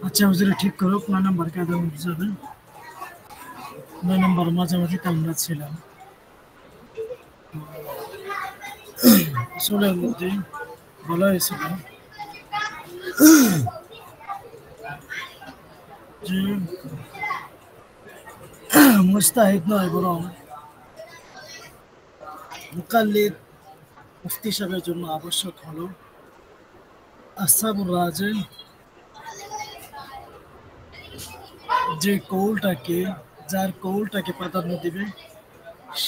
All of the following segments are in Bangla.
আচ্ছা হুজুরে ঠিক করো 9 নম্বর কায়দা বুঝাবেন। 9 নম্বর মাঝামাঝি আমরা ছিলাম আসলের মধ্যে বলা হয়েছিল যে মুস্তাহিদ নয় বরং মুকাল্লিদ মুফতি সাহেবের জন্য আবশ্যক হলো আসহাবুর রাজে যে কৌলটাকে যার কৌলটাকে প্রাধান্য দিবে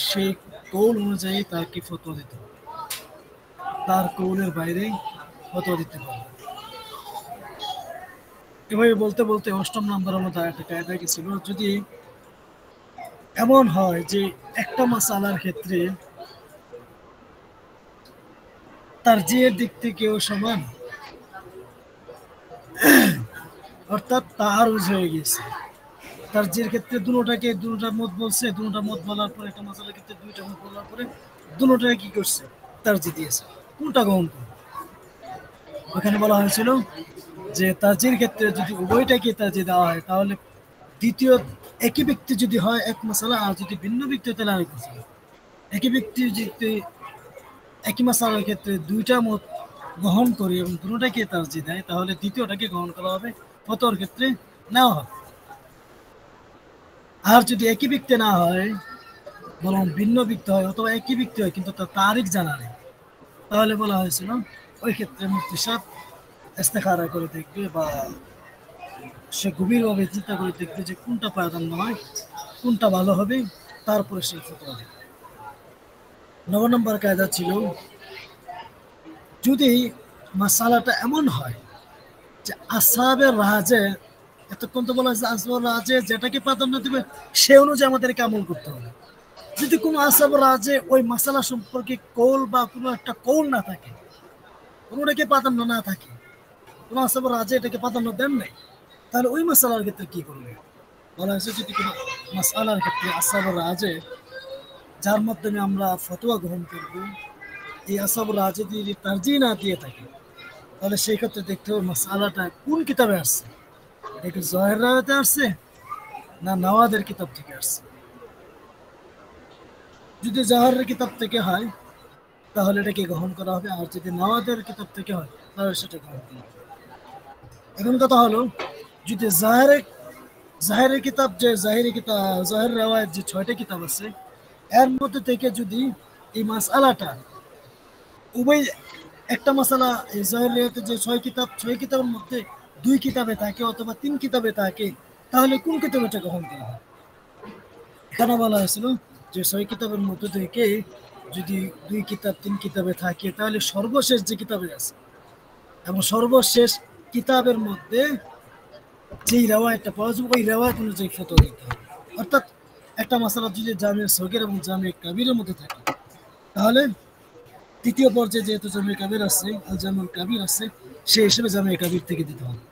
সেই কৌল অনুযায়ী তাকে ফতোয়া দিতে হবে, তার কৌলের বাইরে ফতোয়া দিতে হবে। এভাবে বলতে বলতে অষ্টম নম্বরের মধ্যে একটা কায়দা গেছিল, যদি এমন হয় যে একটা মাসালার ক্ষেত্রে তার জিয়ের দিক থেকেও সমান, অর্থাৎ তাআরুজ হয়ে গেছে, তার জিয়ের ক্ষেত্রে দুটা মত বলছে, দুটা মত বলার পরে একটা মাসালার ক্ষেত্রে দুইটা মত বলার পরে দুটাকে কি করছে, তার জি দিয়েছে, কোনটা গ্রহণ করবে? ওখানে বলা হয়েছিল যে তাজির ক্ষেত্রে যদি উভয়টাকে তাজি দেওয়া হয় তাহলে দ্বিতীয় একই ব্যক্তি যদি হয় এক মশালা, আর যদি ভিন্ন ব্যক্তি হয় তাহলে আরেক মশালা। একই ব্যক্তি যদি একই মশালার ক্ষেত্রে দুইটা মত গ্রহণ করি এবং দুটোটাকে তাজি দেয় তাহলে দ্বিতীয়টাকে গ্রহণ করা হবে, ফতোয়ার ক্ষেত্রে নেওয়া হবে। আর যদি একই ব্যক্তি না হয় বরং ভিন্ন ব্যক্তি হয় অথবা একই ব্যক্তি হয় কিন্তু তার তারিখ জানা নেই, তাহলে বলা হয়েছিল ওই ক্ষেত্রে মুফতি সাহেব ইস্তেখারা করে দেখবে বা সে গভীরভাবে চিন্তা করে দেখবে যে কোনটা প্রাধান্য হয়, কোনটা ভালো হবে, তারপরে সে ফতোয়া দেবে। 9 নম্বর কায়দা ছিল যদি মাসালাটা এমন হয় যে আসহাবের রাজে, এতক্ষণ তো বলা হয়েছে আসহাবের রাজে যেটাকে প্রাধান্য দেবে সে অনুযায়ী আমাদেরকে আমল করতে হবে। যদি কোনো আসহাবের রাজে ওই মাসালা সম্পর্কে কৌল বা কোনো একটা কৌল না থাকে, কোনোটাকে প্রাধান্য না থাকে, কোনো আসহাবের রাজে এটাকে প্রাধান্য দেন নাই, তাহলে ওই মাসালার ক্ষেত্রে কি করবে? বলা হয়েছে যদি কোনো মাসালার ক্ষেত্রে আসহাবুর রাজে যার মাধ্যমে আমরা ফতোয়া গ্রহণ করব এই আসহাবুর রাজে যদি তারজি না দিয়ে থাকে তাহলে সেই ক্ষেত্রে দেখতে হবে মাসালাটা কোন কিতাবে আসছে, এটা কি জহের রায়তে আসছে না নওয়াদের কিতাব থেকে আসছে। যদি জহেরের কিতাব থেকে হয় তাহলে এটাকে গ্রহণ করা হবে, আর যদি নওয়াদের কিতাব থেকে হয় তাহলে সেটা গ্রহণ করা হবে। এখন কথা হলো যদি জাহেরের কিতাব, যে জাহেরি কিতাব জাহের রেওয়ায়ত যে 6টা কিতাব আছে এর মধ্যে থেকে যদি এই মাসআলাটা উভয় একটা মাসালা এই জাহের রেওয়ায়তে যে 6 কিতাবের মধ্যে 2 কিতাবে থাকে অথবা 3 কিতাবে থাকে তাহলে কোন কিতাবটা গ্রহণ করা হয়? এখানে বলা হয়েছিল যে 6 কিতাবের মধ্যে থেকে যদি 2 কিতাব 3 কিতাবে থাকে তাহলে সর্বশেষ যে কিতাবে আছে এবং সর্বশেষ কিতাবের মধ্যে যেই রেওয়ায়তটা পাওয়া যাবে ওই রেওয়ায়ত অনুযায়ী ফতোয়া দিতে হবে। অর্থাৎ একটা মাসালা যদি জামিয়া সগীর এবং জামিয়া কাবিরের মধ্যে থাকে তাহলে তৃতীয় পর্যায়ে যেহেতু জামিয়া কাবির আছে আল জামিউল কাবির আছে সেই হিসেবে জামিয়া কাবির থেকে দিতে হবে।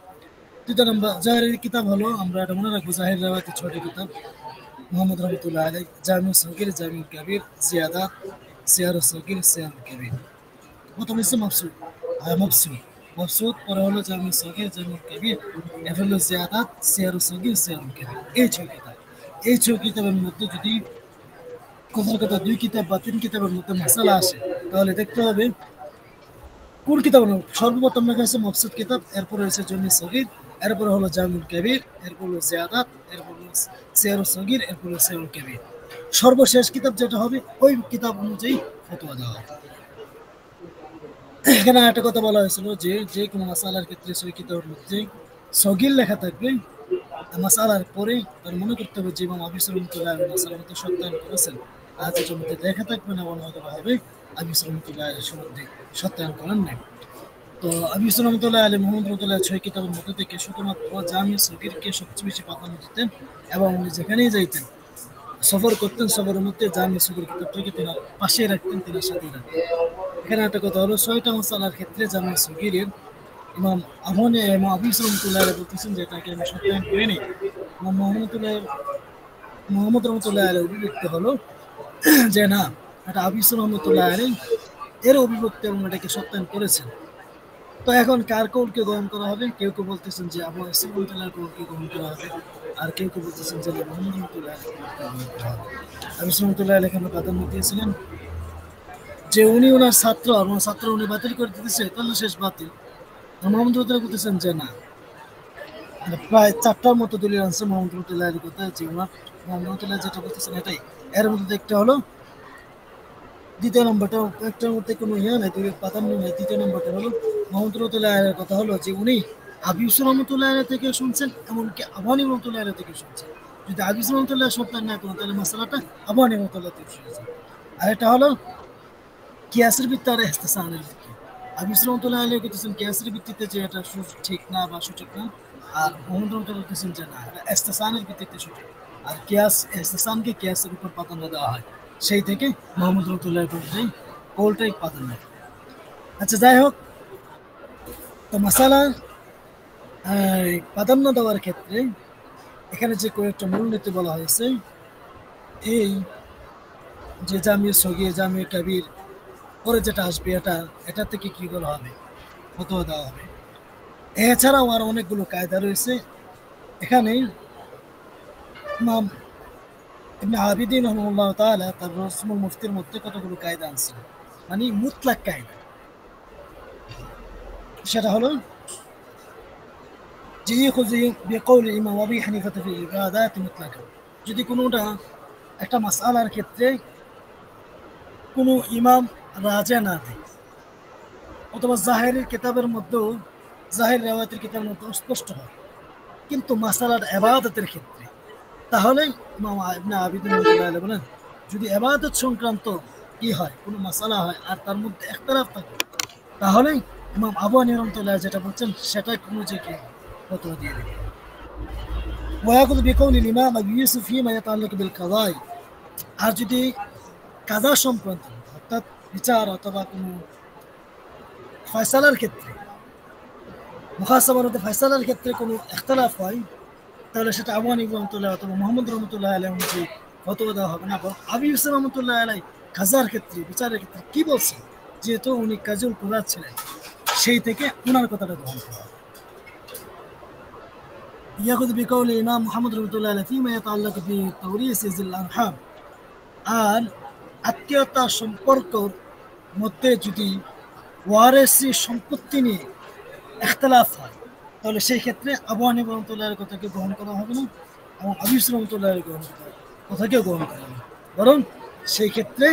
3 নম্বর জাহেরের কিতাব হলো, আমরা এটা মনে রাখবো, জাহের রেওয়ায়তে 6টি কিতাব মোহাম্মদ রহমতুল্লাহ আলাই, জামিউল সগীর, জামিউল কাবির, জিয়াদাত, সিয়ারুল সগীর, সিয়ারুল কাবির। প্রথম হচ্ছে মবসুদ মবসুদ, পরে হলো জামিউল সগীর, জামিউল কাবির, এরপর হলো জিয়াদাত, সিয়ারুল সগীর, সিয়ারুল কাবির। এই 6 কিতাব, এই 6 কিতাবের মধ্যে যদি কোথাও কোথাও 2 কিতাব বা 3 কিতাবের মধ্যে মশালা আসে তাহলে দেখতে হবে কোন কিতাব। সর্বপ্রথম লেখা হচ্ছে মকসুদ কিতাব, এরপরে হচ্ছে জমি সগীর, এরপরে হলো জামিউল কাবির, এরপর হলো জিয়াদাত, এরপর হলো সিয়ারুল সগীর, এরপর হলো সিয়ারুল কাবির। সর্বশেষ কিতাব যেটা হবে ওই কিতাব অনুযায়ী ফতোয়া দেওয়া হবে। এখানে একটা কথা বলা হয়েছিল যে যে কোনো মাসালার ক্ষেত্রে সেই কিতাবের মধ্যে সগীর লেখা থাকবে, মাসালার পরে তার মনে করতে হবে যে ইমাম আবিস রহমতুল্লাহ মাসালার মধ্যে সত্যায়ন করেছেন, আর যেটার মধ্যে লেখা থাকবে না মনে হতে হবে আবিস রহমতুল্লাহ সম্বন্ধে সত্যায়ন করেন নাই। তো আবিস রহমতুল্লাহ আলী মোহাম্মদ রহমতুল্লাহ 6 কিতাবের মধ্যে থেকে শুধুমাত্র জামিয়া সগীরকে সবচেয়ে বেশি প্রাধান্য দিতেন এবং উনি যেখানেই যাইতেন সফর করতেন সফরের মধ্যে জামিয়া সগীর কিতাবটাকে তিনি পাশে রাখতেন, তিনি সাথে রাখতেন। এখানে একটা কথা হলো 6টা মাসালার ক্ষেত্রে জামিয়া সগীরের ইমাম আবিস রহমতুল্লাহ বলতেছেন যে এটাকে আমি সত্যায়ন করিনি। ইমাম মোহাম্মদ রহমতুল্লাহ আলী অভিব্যক্তি হলো যে না, এটা আবিস রহমতুল্লাহ আলী এর অভিব্যক্তি এবং এটাকে সত্যায়ন করেছেন। তো এখন কার কৌলকে গ্রহণ করা হবে? কেউ কেউ বলতেছেন যে আবু ইসহাক রহমাতুল্লাহ কৌলকে গ্রহণ করা হবে, আর কেউ কেউ বলতেছেন যে মুহাম্মদ রহমাতুল্লাহ গ্রহণ করা হবে। আবু ইসহাক রহমাতুল্লাহ এখানে প্রাধান্য দিয়েছিলেন যে উনি ওনার ছাত্র, আর ওনার ছাত্র উনি বাতিল করে দিতেছে, তাহলে শেষ বাতিল। আর মোহাম্মদ রহমাতুল্লাহ বলতেছেন যে না, প্রায় 4টার মতো দলিল আনছে মোহাম্মদ রহমাতুল্লাহের কথা, যে ওনার মোহাম্মদ রহমাতুল্লাহ যেটা বলতেছেন এটাই। এর মধ্যে একটা হলো দ্বিতীয় নম্বরটা, একটার মধ্যে কোনো ইয়ে নাই, দলিল প্রাধান্য নেই। দ্বিতীয় নম্বরটা হলো মোহাম্মদ রহমাতুল্লাহের কথা হলো যে উনি আবু ইউসুফ রহমাতুল্লাহ থেকে শুনছেন, এমনকি আবু হানিফা রহমাতুল্লাহ থেকে শুনছেন। যদি আবু ইউসুফ রহমাতুল্লাহ সত্য না করেন তাহলে মাসালাটা আবু হানিফা রহমাতুল্লাহ থেকে শুনছেন। আর এটা হলো কিয়াসের ভিত্তি আর ইহতিসানের ভিত্তি। আবু ইউসুফ রহমাতুল্লাহ আলাইহি বলতেছেন কিয়াসের ভিত্তিতে যে এটা ঠিক না বা সঠিক না, আর মোহাম্মদ রহমাতুল্লাহ বলতেছেন যে না, এটা ইহতিসানের ভিত্তিতে সঠিক। আর কিয়াস ইহতিসানকে কিয়াসের উপর প্রাধান্য দেওয়া হয়, সেই থেকে মোহাম্মদ রহমাতুল্লাহ কৌলটাই প্রাধান্য। আচ্ছা, যাই হোক, তো মাসালা প্রাধান্য দেওয়ার ক্ষেত্রে এখানে যে কয়েকটা মূলনীতি বলা হয়েছে, এই যে জামিয়া সগীর, জামিয়া কাবির, পরে যেটা আসবে এটা থেকে কি করা হবে? ফতোয়া দেওয়া হবে। এছাড়াও আর অনেকগুলো কায়দা রয়েছে। এখানে ইমাম ইবনে আবিদিন রাহিমাহুল্লাহ তাআলা তার রসমুল মুফতির মধ্যে কতগুলো কায়দা আনছেন, মানে মুতলাক কায়দা। সেটা হলো যে খুঁজি বিকৌল ইমাম আবু হানিফা ফি ইবাদাত মুতলাকা, যদি কোনোটা একটা মাসআলার ক্ষেত্রে কোনো ইমাম রাজা না দেয়, অথবা জাহেরের কিতাবের মধ্যেও, জাহের রিওয়ায়াতের কিতাবের মধ্যে স্পষ্ট হয়, কিন্তু মাসালার ইবাদতের ক্ষেত্রে, তাহলে ইমাম ইবনে আবিদিন রাহিমাহুল্লাহ বলেন যদি ইবাদত সংক্রান্ত কি হয়, কোনো মাসালা হয় আর তার মধ্যে ইখতিলাফ থাকে, তাহলে ইমাম আবু হানিফা রাহমাতুল্লাহ যেটা বলছেন সেটা কোনো যে কি ফতোয়া দিয়ে দেবে। ওয়ায়াকুযু বিকৌলি ইমাম আবু ইউসুফ ফীমা ইয়াতাআল্লাকু বিল কাযাই, আর যদি কাজা সংক্রান্ত অর্থাৎ বিচার অথবা কোনো ফয়সালার ক্ষেত্রে, মুহাসাবার মধ্যে ফয়সালার ক্ষেত্রে কোনো ইখতিলাফ হয়, তাহলে সেটা আবু হানিফা রাহমাতুল্লাহ অথবা মুহাম্মদ রাহমাতুল্লাহ আলাইহি যে ফতোয়া দেওয়া হবে না, বরং আবু ইউসুফ রাহমাতুল্লাহ আলাইহি কাজার ক্ষেত্রে, বিচারের ক্ষেত্রে কি বলছেন, যেহেতু উনি কাজুল কুরাত ছিলেন, সেই থেকে ওনার কথাটা গ্রহণ করা হবে। ইয়াখুযু বিকৌলি ইমাম মুহাম্মদ রাহমাতুল্লাহ আলাইহি ফীমা ইয়াতাআল্লাকু বিতাওরিস যিল আরহাম, আর আত্মীয়তা সম্পর্কর মধ্যে যদি ওয়ারিসি সম্পত্তি নিয়ে ইখতিলাফ হয়, তাহলে সেই ক্ষেত্রে আবু হানিফা রাহমাতুল্লাহর কথাকে গ্রহণ করা হবে না, এবং আবু ইউসুফ রাহমাতুল্লাহর কথাকেও গ্রহণ করা হবে, বরং সেই ক্ষেত্রে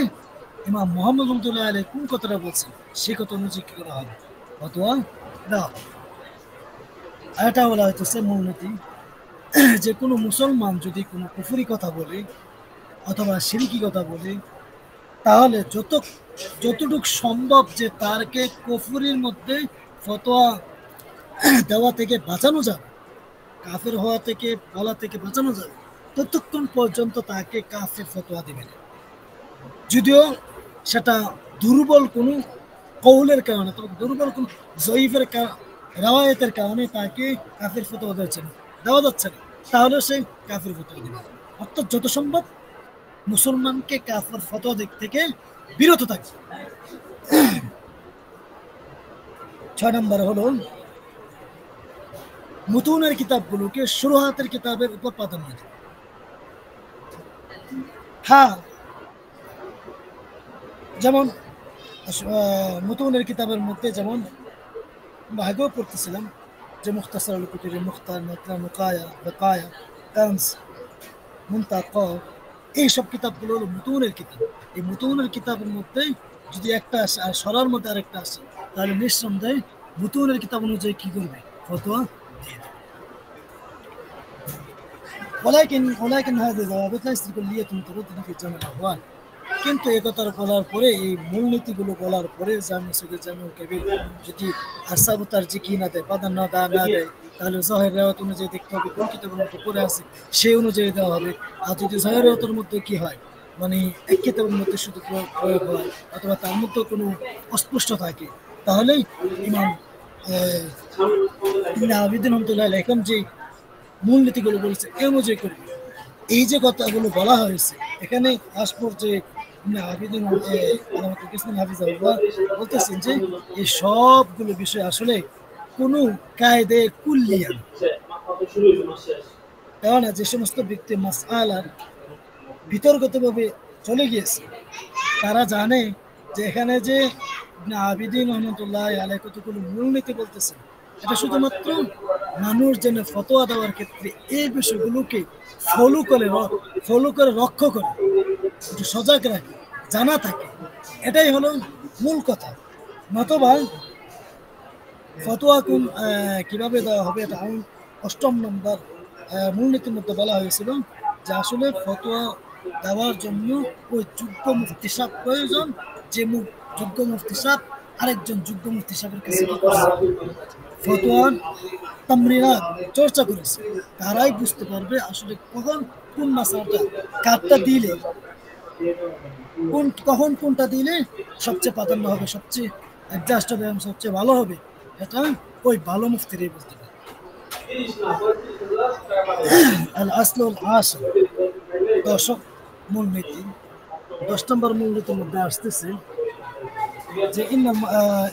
ইমাম মুহাম্মদ রাহমাতুল্লাহ আলাইহি কোন কথাটা বলছেন সেই কথা অনুযায়ী কি করা হবে? ফতোয়া দেওয়া হবে। আর এটা বলা হইতেছে মূলনীতি, যে কোনো মুসলমান যদি কোনো কুফরি কথা বলে অথবা শিরকি কথা বলে, তাহলে যতটুকু সম্ভব যে তারকে কুফরির মধ্যে ফতোয়া দেওয়া থেকে বাঁচানো যাবে, কাফের হওয়া থেকে বলা থেকে বাঁচানো যাবে, ততক্ষণ পর্যন্ত তাকে কাফের ফতোয়া দিবে না, যদিও সেটা দুর্বল কোনো কৌলের কারণে, তবে দুর্বল কোনো জয়ীফের রাওয়ায়াতের কারণে তাকে কাফের ফতোয়া দেওয়া যাচ্ছে না, তাহলে সে কাফের ফতোয়া দিবে। অর্থাৎ যত সম্ভব মুসলমানকে কাফের ফতোয়া দিক থেকে বিরত থাকবে। 6 নম্বর হলো মুতুনের কিতাবগুলোকে শুরুহাতের কিতাবের উপর প্রাধান্য দেয়। হ্যাঁ, যেমন মুতুনের কিতাবের মধ্যে যেমন আগেও পড়তেছিলাম যে মুখতাসার আল কুতুরি, মুখতার, মুতলা, মুকায়া, বাকায়া, কানস, মুনতাকা, এইসব কিতাবগুলো হলো মুতুনের কিতাব। এই মুতুনের কিতাবের মধ্যে যদি একটা আসে আর সরার মধ্যে আরেকটা আসে, তাহলে নিঃসন্দেহে মুতুনের কিতাব অনুযায়ী কি করবে? ফতোয়া দিয়ে দেবে। ولكن هذه ضوابط ليست كلية مترددة في جميع الأحوال, কিন্তু একথার বলার পরে, এই মূলনীতিগুলো বলার পরে জামিয়া সগীর, জামিউল কাবীর যদি আসাবু তারজিকি না দেয়, প্রাধান্য না দেয়, তাহলে জাহের রিওয়ায়াত অনুযায়ী দেখতে হবে কোন কিতাবের মধ্যে পড়ে আছে সেই অনুযায়ী দেওয়া হবে। আর যদি জাহের রিওয়ায়াতের মধ্যে কি হয়, মানে এক কিতাবের মধ্যে শুধু প্রয়োগ হয় অথবা তার মধ্যে কোনো অস্পষ্ট থাকে, তাহলে ইমাম ইবনে আবিদিন রাহমাতুল্লাহ আলাইহি এখন যে মূলনীতিগুলো বলেছে এই অনুযায়ী করবে। এই যে কথাগুলো বলা হয়েছে এখানে আসপর যে ইবনে আবিদিন আলামাতুল কিসমান হাফিজাহুল্লাহ বলতেছেন যে এই সবগুলো বিষয় আসলে কোনো কায়দে কুল্লিয়া না। কেননা যে সমস্ত ব্যক্তি মাসআলার বিতর্কতভাবে চলে গিয়েছে তারা জানে যে এখানে যে ইবনে আবিদিন রহমতুল্লাহ আলাইহি কতগুলো মূলনীতি বলতেছে এটা শুধুমাত্র মানুষ যেন ফতোয়া দেওয়ার ক্ষেত্রে এই বিষয়গুলোকে ফলো করে রক্ষা করে একটু সজাগ রাখে জানা থাকে, এটাই হলো মূল কথা। নতবা ফতোয়া কোন কিভাবে দেওয়া হবে এটা অষ্টম নম্বর মূলনীতির মধ্যে বলা হয়েছিল যে আসলে ফতোয়া দেওয়ার জন্য ওই যোগ্য মুফতি সাহেব প্রয়োজন, যে যোগ্য মুফতি সাহেব আরেকজন যোগ্য মুফতি সাহেবের কাছে ফতোয়ার তামরিনাত চর্চা করেছে, তারাই বুঝতে পারবে আসলে কখন কোন মাসালাটা কারটা দিলে কখন কোনটা দিলে সবচেয়ে প্রাধান্য হবে, সবচেয়ে অ্যাডজাস্ট হবে এবং সবচেয়ে ভালো হবে, এটা ওই ভালো মুফতিরাই বলতে পারে। আল আসলুল আসল দশক মূলনীতি 10 নম্বর মূলনীতির মধ্যে আসতেছে যে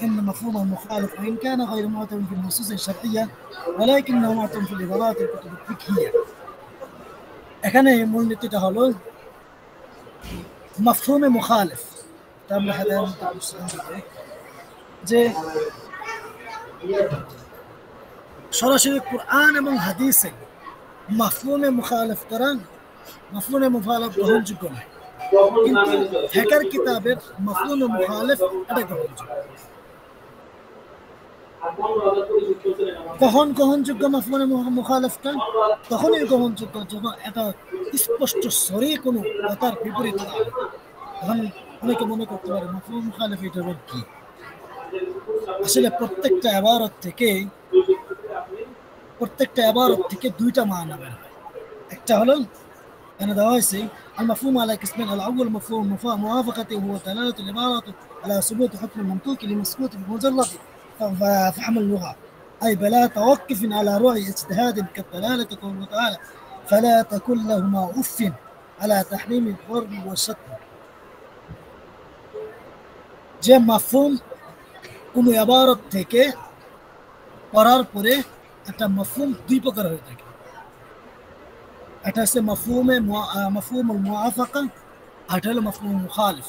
إن مفهوم المخالف وإن كان غير معتمد في النصوص الشرعية ولكنه معتمد في العبارات الكتب الفقهية। এখানে মূলনীতিটা হলো মাফহুমে মুখালিফ, আমরা সাধারণত যে সরাসরি কোরআন এবং হাদিসে মাফহুমে মুখালিফ করা, মাফহুমে মুখালিফ গ্রহণযোগ্য নয়, কিন্তু ফিকহ কিতাবের মাফহুমে মুখালিফ এটা গ্রহণযোগ্য। কখন গ্রহণযোগ্য মাফহুমে মুখালিফটা? তখনই গ্রহণযোগ্য যখন এটা স্পষ্ট সরি কোনো কথার বিপরীত না হয়। তখন অনেকে মনে করতে পারে মাফহুম মুখালিফ এটা কি? আসলে প্রত্যেকটা ইবারত থেকে দুইটা মানা বের হয়। একটা হলো أنا دواسي المفهوم على قسمين، الأول مفهوم موافقته هو دلالة العبارة على ثبوت حكم المنطوق لمسكوت بمجرد فهم اللغة، أي بلا توقف على رؤي اجتهاد كالدلالة قوله تعالى فلا تكن لهما أف على تحريم الضرب والشتم। যে মাফহুম কোনো ইবারত থেকে পড়ার পরে একটা মাফহুম দুই প্রকার হয়ে থাকে, এটা হচ্ছে মাফহুমুল মুআফাকা, আর হলো মাফহুমুল মুখালিফ।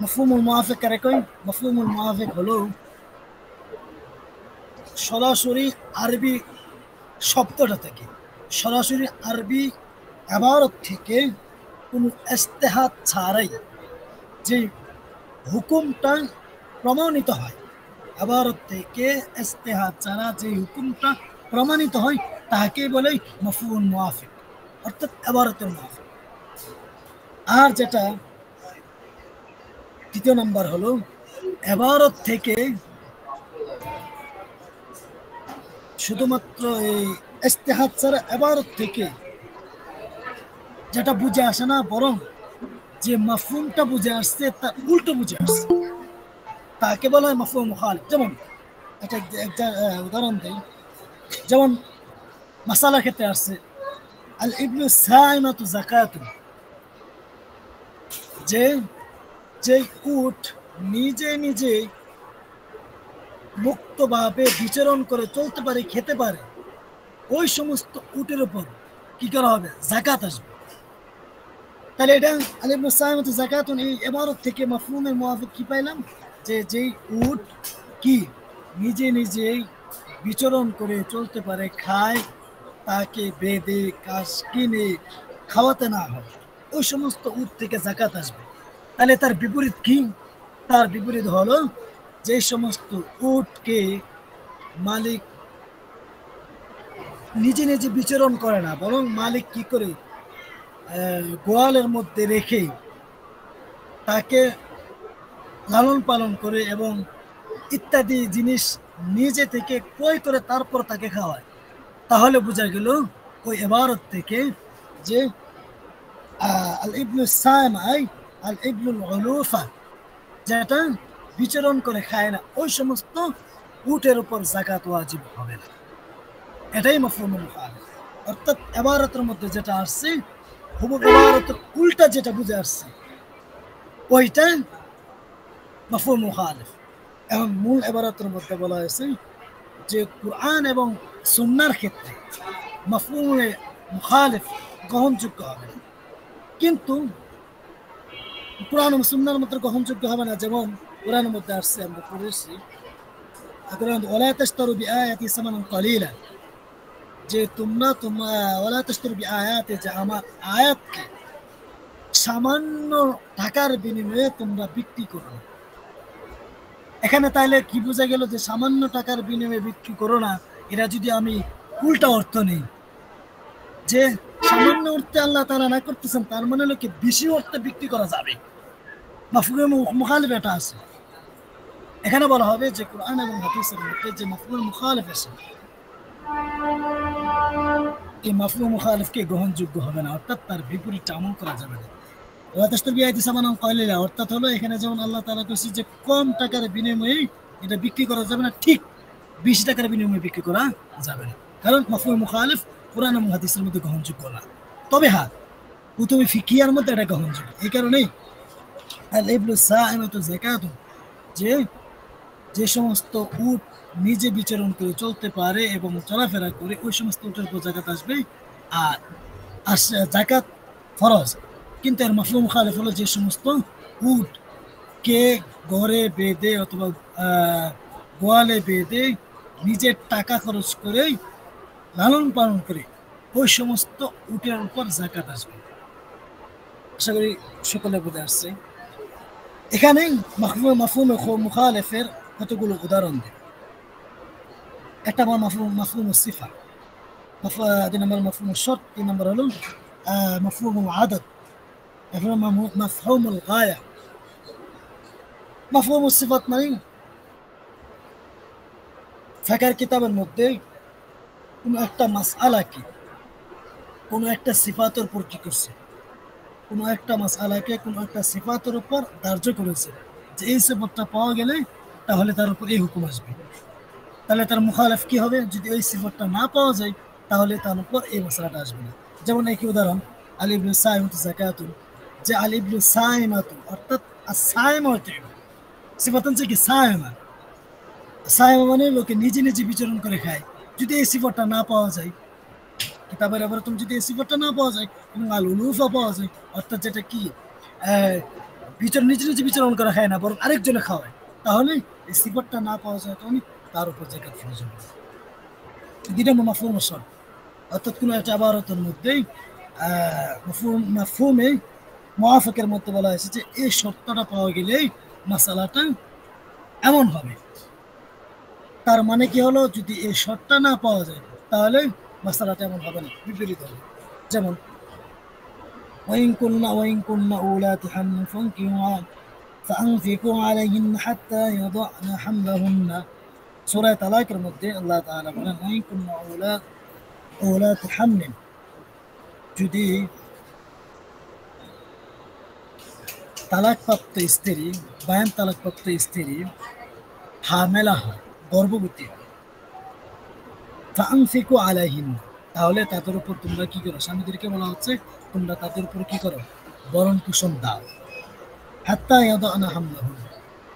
মাফহুমুল মুআফিক কারে কয়? মাফহুমুল মুআফিক হলো সরাসরি আরবি শব্দটা থেকে, সরাসরি আরবি ইবারত থেকে কোনো ইজতিহাদ ছাড়াই যে হুকুমটা প্রমাণিত হয়, ইবারত থেকে ইজতিহাদ ছাড়া যে হুকুমটা প্রমাণিত হয় তাকে বলে মাফহুমুল মুআফিক, অর্থাৎ ইবারতের মুআফিক। আর যেটা দ্বিতীয় নাম্বার হলো ইবারত থেকে শুধুমাত্র এই ইজতিহাদ ছাড়া ইবারত থেকে যেটা বুঝে আসে না, বরং যে মাফহুমটা বুঝে আসছে তার উল্টো বুঝে আসছে, তাকে বলা হয় মাফহুম মুখালিফ। যেমন একটা উদাহরণ দেই, যেমন মাসালার ক্ষেত্রে আসছে আল ইবনু সাইমাতু যাকাতুন, যে উট নিজে নিজে মুক্তভাবে বিচরণ করে চলতে পারে, খেতে পারে, ওই সমস্ত উটের উপর কি করা হবে? যাকাত আসবে। তাহলে এটা আল ইবনু সাইমাতু যাকাতুন এই ইবারত থেকে মাফহুমে মুআফিক কি পাইলাম? যে যেই উট কি নিজে নিজেই বিচরণ করে চলতে পারে, খায়, তাকে বেঁধে কাশ কিনে খাওয়াতে না হয়, ওই সমস্ত উট থেকে যাকাত আসবে। তাহলে তার বিপরীত কি? তার বিপরীত হলো যে সমস্ত উটকে মালিক নিজে নিজে বিচরণ করে না, বরং মালিক কি করে গোয়ালের মধ্যে রেখে তাকে লালন পালন করে এবং ইত্যাদি জিনিস নিজে থেকে ক্রয় করে তারপর তাকে খাওয়ায়, তাহলে বোঝা গেল ওই ইবারত থেকে যে আল ইবনু সাইমাই আল ইবনুল উলুফা, যেটা বিচরণ করে খায় না, ওই সমস্ত উটের উপর যাকাত ওয়াজিব হবে না। এটাই মাফহুমুল মুখালিফ। অর্থাৎ ইবারতের মধ্যে যেটা আসছে হুবহু ইবারতের উল্টা যেটা বুঝে আসছে ওইটা মাফহুম মুখালিফ। এখন মূল ইবারাতের মধ্যে বলা হয়েছে যে কুরআন এবং সুন্নাহর ক্ষেত্রে মাফহুমে মুখালিফ গ্রহণযোগ্য হবে না, কিন্তু কুরআন এবং সুন্নাহর মধ্যে গ্রহণযোগ্য হবে না। যেমন কোরআনের মধ্যে আসছে, আমরা পড়েছি ওয়ালা তাশতারু বিআয়াতি সামানান কালিলা, যে তোমরা ওয়ালা তাশতারু বিআয়াতি, যে আমার আয়াতকে সামান্য টাকার বিনিময়ে তোমরা বিক্রি করো না। এখানে তাইলে কি বোঝা গেল যে সামান্য টাকার বিনিময়ে বিক্রি করো না, এরা যদি আমি উল্টা অর্থ নেই যে সামান্য অর্থে আল্লাহ তাআলা না করতেছেন, তার মানে হলো কি বেশি অর্থে বিক্রি করা যাবে, মাফহুমে মুখালিফ এটা আছে। এখানে বলা হবে যে কোরআন এবং হাদিসের মধ্যে যে মাফহুমে মুখালিফ আছে, এই মাফহুমে মুখালিফকে গ্রহণযোগ্য হবে না, অর্থাৎ তার বিপরীত আমল করা যাবে না। অর্থাৎ হলো এখানে যেমন আল্লাহ তাআলা কইছে যে কম টাকার বিনিময়ে এটা বিক্রি করা যাবে না, ঠিক 20 টাকার বিনিময়ে বিক্রি করা যাবে না, কারণ মাফহুমে মুখালিফ কোরআন এবং হাদিসের মধ্যে গ্রহণযোগ্য না। তবে হ্যাঁ, কুতুবে ফিকিয়ার মধ্যে এটা গ্রহণযোগ্য। এই কারণেই আল ইবলু সাইমাতু যাকাতু, যে যে সমস্ত উট নিজে বিচরণ করে চলতে পারে এবং চলাফেরা করে, ওই সমস্ত উটের উপর যাকাত আসবে, আর যাকাত ফরজ। কিন্তু এর মাফহুম মুখালিফ হলো যে সমস্ত উট কে ঘরে বেঁধে অথবা গোয়ালে বেঁধে নিজের টাকা খরচ করে লালন পালন করে, ওই সমস্ত উটের উপর যাকাত আসবে। আশা করি সকলে বুঝে আসছে। এখানে মাফহুম মুখালিফের কতগুলো উদাহরণ দেয়। একটা আমার মাফহুম সিফা, 2 নম্বর মাফহুম শর্ত, 3 নম্বর হলো মাফহুম আদদ, মাফহুম গায়া। মাফহুম সিফাত মানে ফিকহের কিতাবের মধ্যে কোনো একটা মাসআলাকে কোনো একটা সিফাতের উপর কি করছে, কোনো একটা মাসআলাকে কোনো একটা সিফাতের উপর ধার্য করেছে যে এই সিফাতটা পাওয়া গেলে তাহলে তার উপর এই হুকুম আসবে। তাহলে তার মুখালিফ কি হবে? যদি ওই সিফাতটা না পাওয়া যায় তাহলে তার উপর এই মশলাটা আসবে না। যেমন একই উদাহরণ, আলিবলু সাইমাতু যাকাতুন, যে আলিবলু সাইমাতু অর্থাৎ সাইমা হতে হবে, সিফাত হচ্ছে কি সাইমা। সাইমা মানে লোকে নিজে নিজে বিচরণ করে খায়, যদি এই সিফাতটা না পাওয়া যায়, কিতাবের আবার তুমি যদি এই সিফাতটা না পাওয়া যায় এবং আল উলুফা পাওয়া যায়, অর্থাৎ যেটা কি নিজে নিজে বিচরণ করে খায় না বরং আরেকজনে খাওয়ায়, তাহলে এই সিফাতটা না পাওয়া যায় তখন তার উপর যাকাত ফরজ হবে। দুইটা মাফহুম শর্ত, অর্থাৎ কোনো একটা ইবারতের মধ্যেই মাফহুমে মুওয়াফাকের মধ্যে বলা হয়েছে যে এই শর্তটা পাওয়া গেলেই মাসালাটা এমন হবে। তার মানে কি হলো, যদি এই শর্তটা না পাওয়া যায় তাহলে মাসালাটা এমন হবে না, বিপরীত হবে। যেমন ওয়াইন কুন্না উলাতি হামলিন فأنفقوا عليهن حتى يضعن حملهن। সূরা তালাকের মধ্যে আল্লাহ তাআলা বলেন ওয়াইন কুন্না উলাতি হামলিন, যদি তালাকপ্রাপ্ত স্ত্রী, বায়ান তালাকপ্রাপ্ত স্ত্রী হামেলা হয়, গর্ভবতী হয়, ফাআনফিকু আলাইহিন্না, তাহলে তাদের উপর তোমরা কি করো, স্বামীদেরকে বলা হচ্ছে তোমরা তাদের উপর কি করো, ভরণ পোষণ দাও। হাত্তা ইয়াদানা হামলাহুন্না,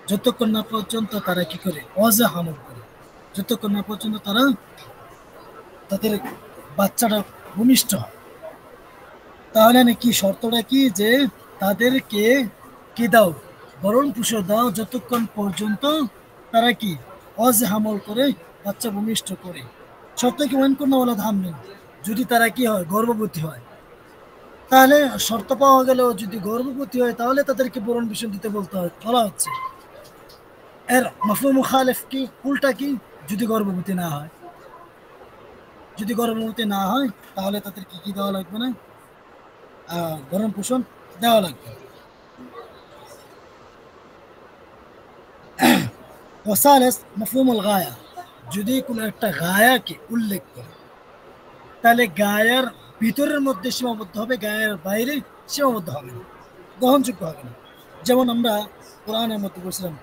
যতক্ষণ না পর্যন্ত তারা কি করে, ওয়াজা হামল করে, যতক্ষণ না পর্যন্ত তারা তাদের বাচ্চাটা ভূমিষ্ঠ হয়। তাহলে নাকি শর্তটা কি, যে তাদেরকে কি দাও, ভরণ পোষণ দাও যতক্ষণ পর্যন্ত তারা কি ওয়াজা হামল করে, বাচ্চা ভূমিষ্ঠ করে। শর্ত কি ওয়াইন কুন্না ওয়ালাদ হামলিন, যদি তারা কি হয়, গর্ভবতী হয়। তাহলে শর্ত পাওয়া গেলেও যদি গর্ভবতী হয় তাহলে তাদেরকে ভরণ পোষণ দিতে বলা হচ্ছে। এর মাফহুম মুখালিফ কি, উল্টা কি, যদি গর্ভবতী না হয়, যদি গর্ভবতী না হয় তাহলে তাদেরকে কি দেওয়া লাগবে না, ভরণ পোষণ দেওয়া লাগবে। ওয়াসালিস মাফহুমুল গায়া, যদি কোনো একটা গায়াকে উল্লেখ করে তাহলে গায়ার ভিতরের মধ্যে সীমাবদ্ধ হবে, গায়ের বাইরে সীমাবদ্ধ হবে না, গ্রহণযোগ্য হবে না। যেমন আমরা কোরআনের মধ্যে বলছিলাম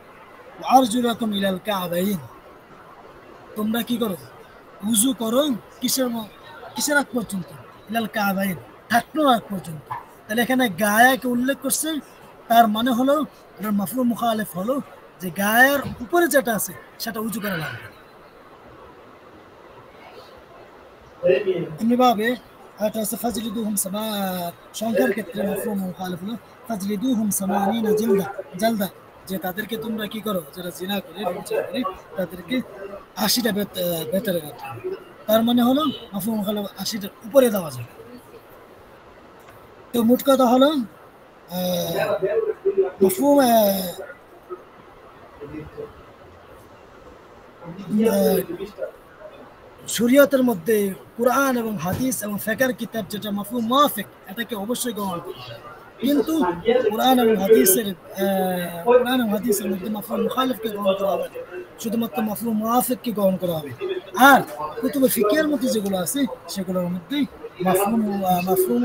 আরজুলাকুম ইলাল কাবাইন, তোমরা কি করো, উযু করো কিসের আগ পর্যন্ত, ইলাল কাবাইন, ঢাকনোর আগ পর্যন্ত। তাহলে এখানে গায়াকে উল্লেখ করছে, তার মানে হলো এটার মাফহুম মুখালিফ হলো যে গায়ের উপরে যেটা আছে সেটা উঁচু করা লাগবে। এমনিভাবে এটা আছে ফাজলিদুহুম সংখ্যার ক্ষেত্রে মাফহুম মুখালিফ হলো ফাজলিদুহুম সামানিনা জালদা, যে তাদেরকে তোমরা কি করো, যারা জিনা করে ব্যভিচার করে তাদেরকে ৮০টা বেতারে রাখো। তার মানে হলো মাফহুম মুখালিফ ৮০টার উপরে দেওয়া যাবে। তো মোট কথা হলো মাফহুম শরীয়তের মধ্যে কুরআন এবং হাদিস এবং ফিকহের কিতাব যেটা মাফহুম মুওয়াফিক এটাকে অবশ্যই গ্রহণ করতে হবে। কিন্তু কোরআন এবং হাদিসের মধ্যে মাফহুম মুখালিফকে গ্রহণ করা হবে না, শুধুমাত্র মাফহুম মুওয়াফিককে গ্রহণ করা হবে। আর কুতুবে ফিকহের মধ্যে যেগুলো আছে সেগুলোর মধ্যে মাফহুম মাফহুম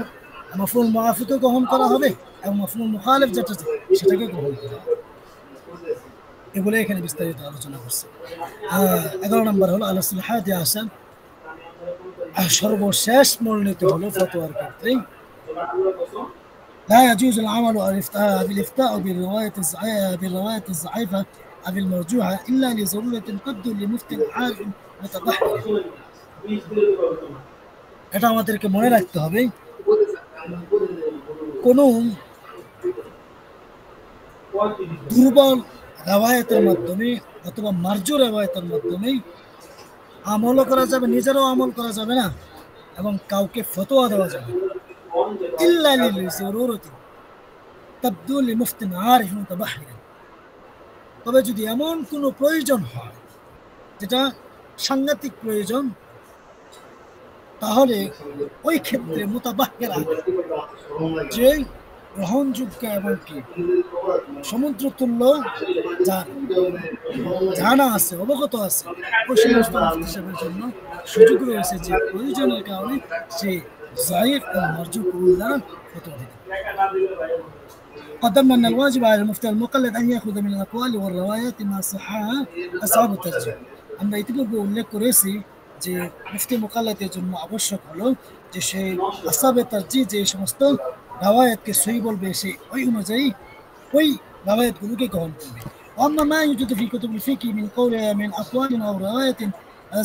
মাফহুম মুওয়াফিককে গ্রহণ করা হবে এবং মাফহুম মুখালিফ যেটা সেটাকে গ্রহণ করা হবে। এগুলো এখানে বিস্তারিত আলোচনা করছে। 11 নম্বর হলো আল-আসল হাদি আসান, সর্বশেষ মনোনীত হলো ফতোয়ার ক্ষেত্রে لا يجوز العمل بالإفتاء بالرواية الضعيفة أو المرجوحة إلا لضرورة تبدو لمفتي عارف متبحر। এটা আমাদেরকে মনে রাখতে হবে, কোন দুর্বল রওয়ায়াতের মাধ্যমে অথবা মারজু রওয়ায়াতের মাধ্যমে আমলও করা যাবে, নিজেরও আমল করা যাবে না এবং কাউকে ফতোয়া দেওয়া যাবে ইল্লা লিজরুরতি তাবদু লিমুফতিন আরিফ মুতাবাহহির। তবে যদি এমন কোনো প্রয়োজন হয় যেটা সাংঘাতিক প্রয়োজন, তাহলে ওই ক্ষেত্রে মুতাবাহহির যে গ্রহণযোগ্য এবং কি সমুদ্র তুল্য যার জানা আছে, অবগত আছে, ওই সমস্ত মুফতি সাহেবের জন্য সুযোগ রয়েছে যে প্রয়োজনের কারণে সে যায়েফ ও মারজু কৌল দ্বারা ফতোয়া দিতে। قدمنا أن الواجب على المفتي المقلد أن يأخذ من الأقوال والروايات ما صححها أصحاب الترجيح। আমরা ইতিপূর্বে উল্লেখ করেছি যে মুফতি মুকাল্লাদের জন্য আবশ্যক হলো যে সে আসহাবে তারজিহ যে সমস্ত রাওয়ায়াতকে সহিহ বলবে সে ওই অনুযায়ী ওই রাওয়ায়াতগুলোকে গ্রহণ করবে। وأما ما يوجد في كتب الفقه من أقوال أو روايات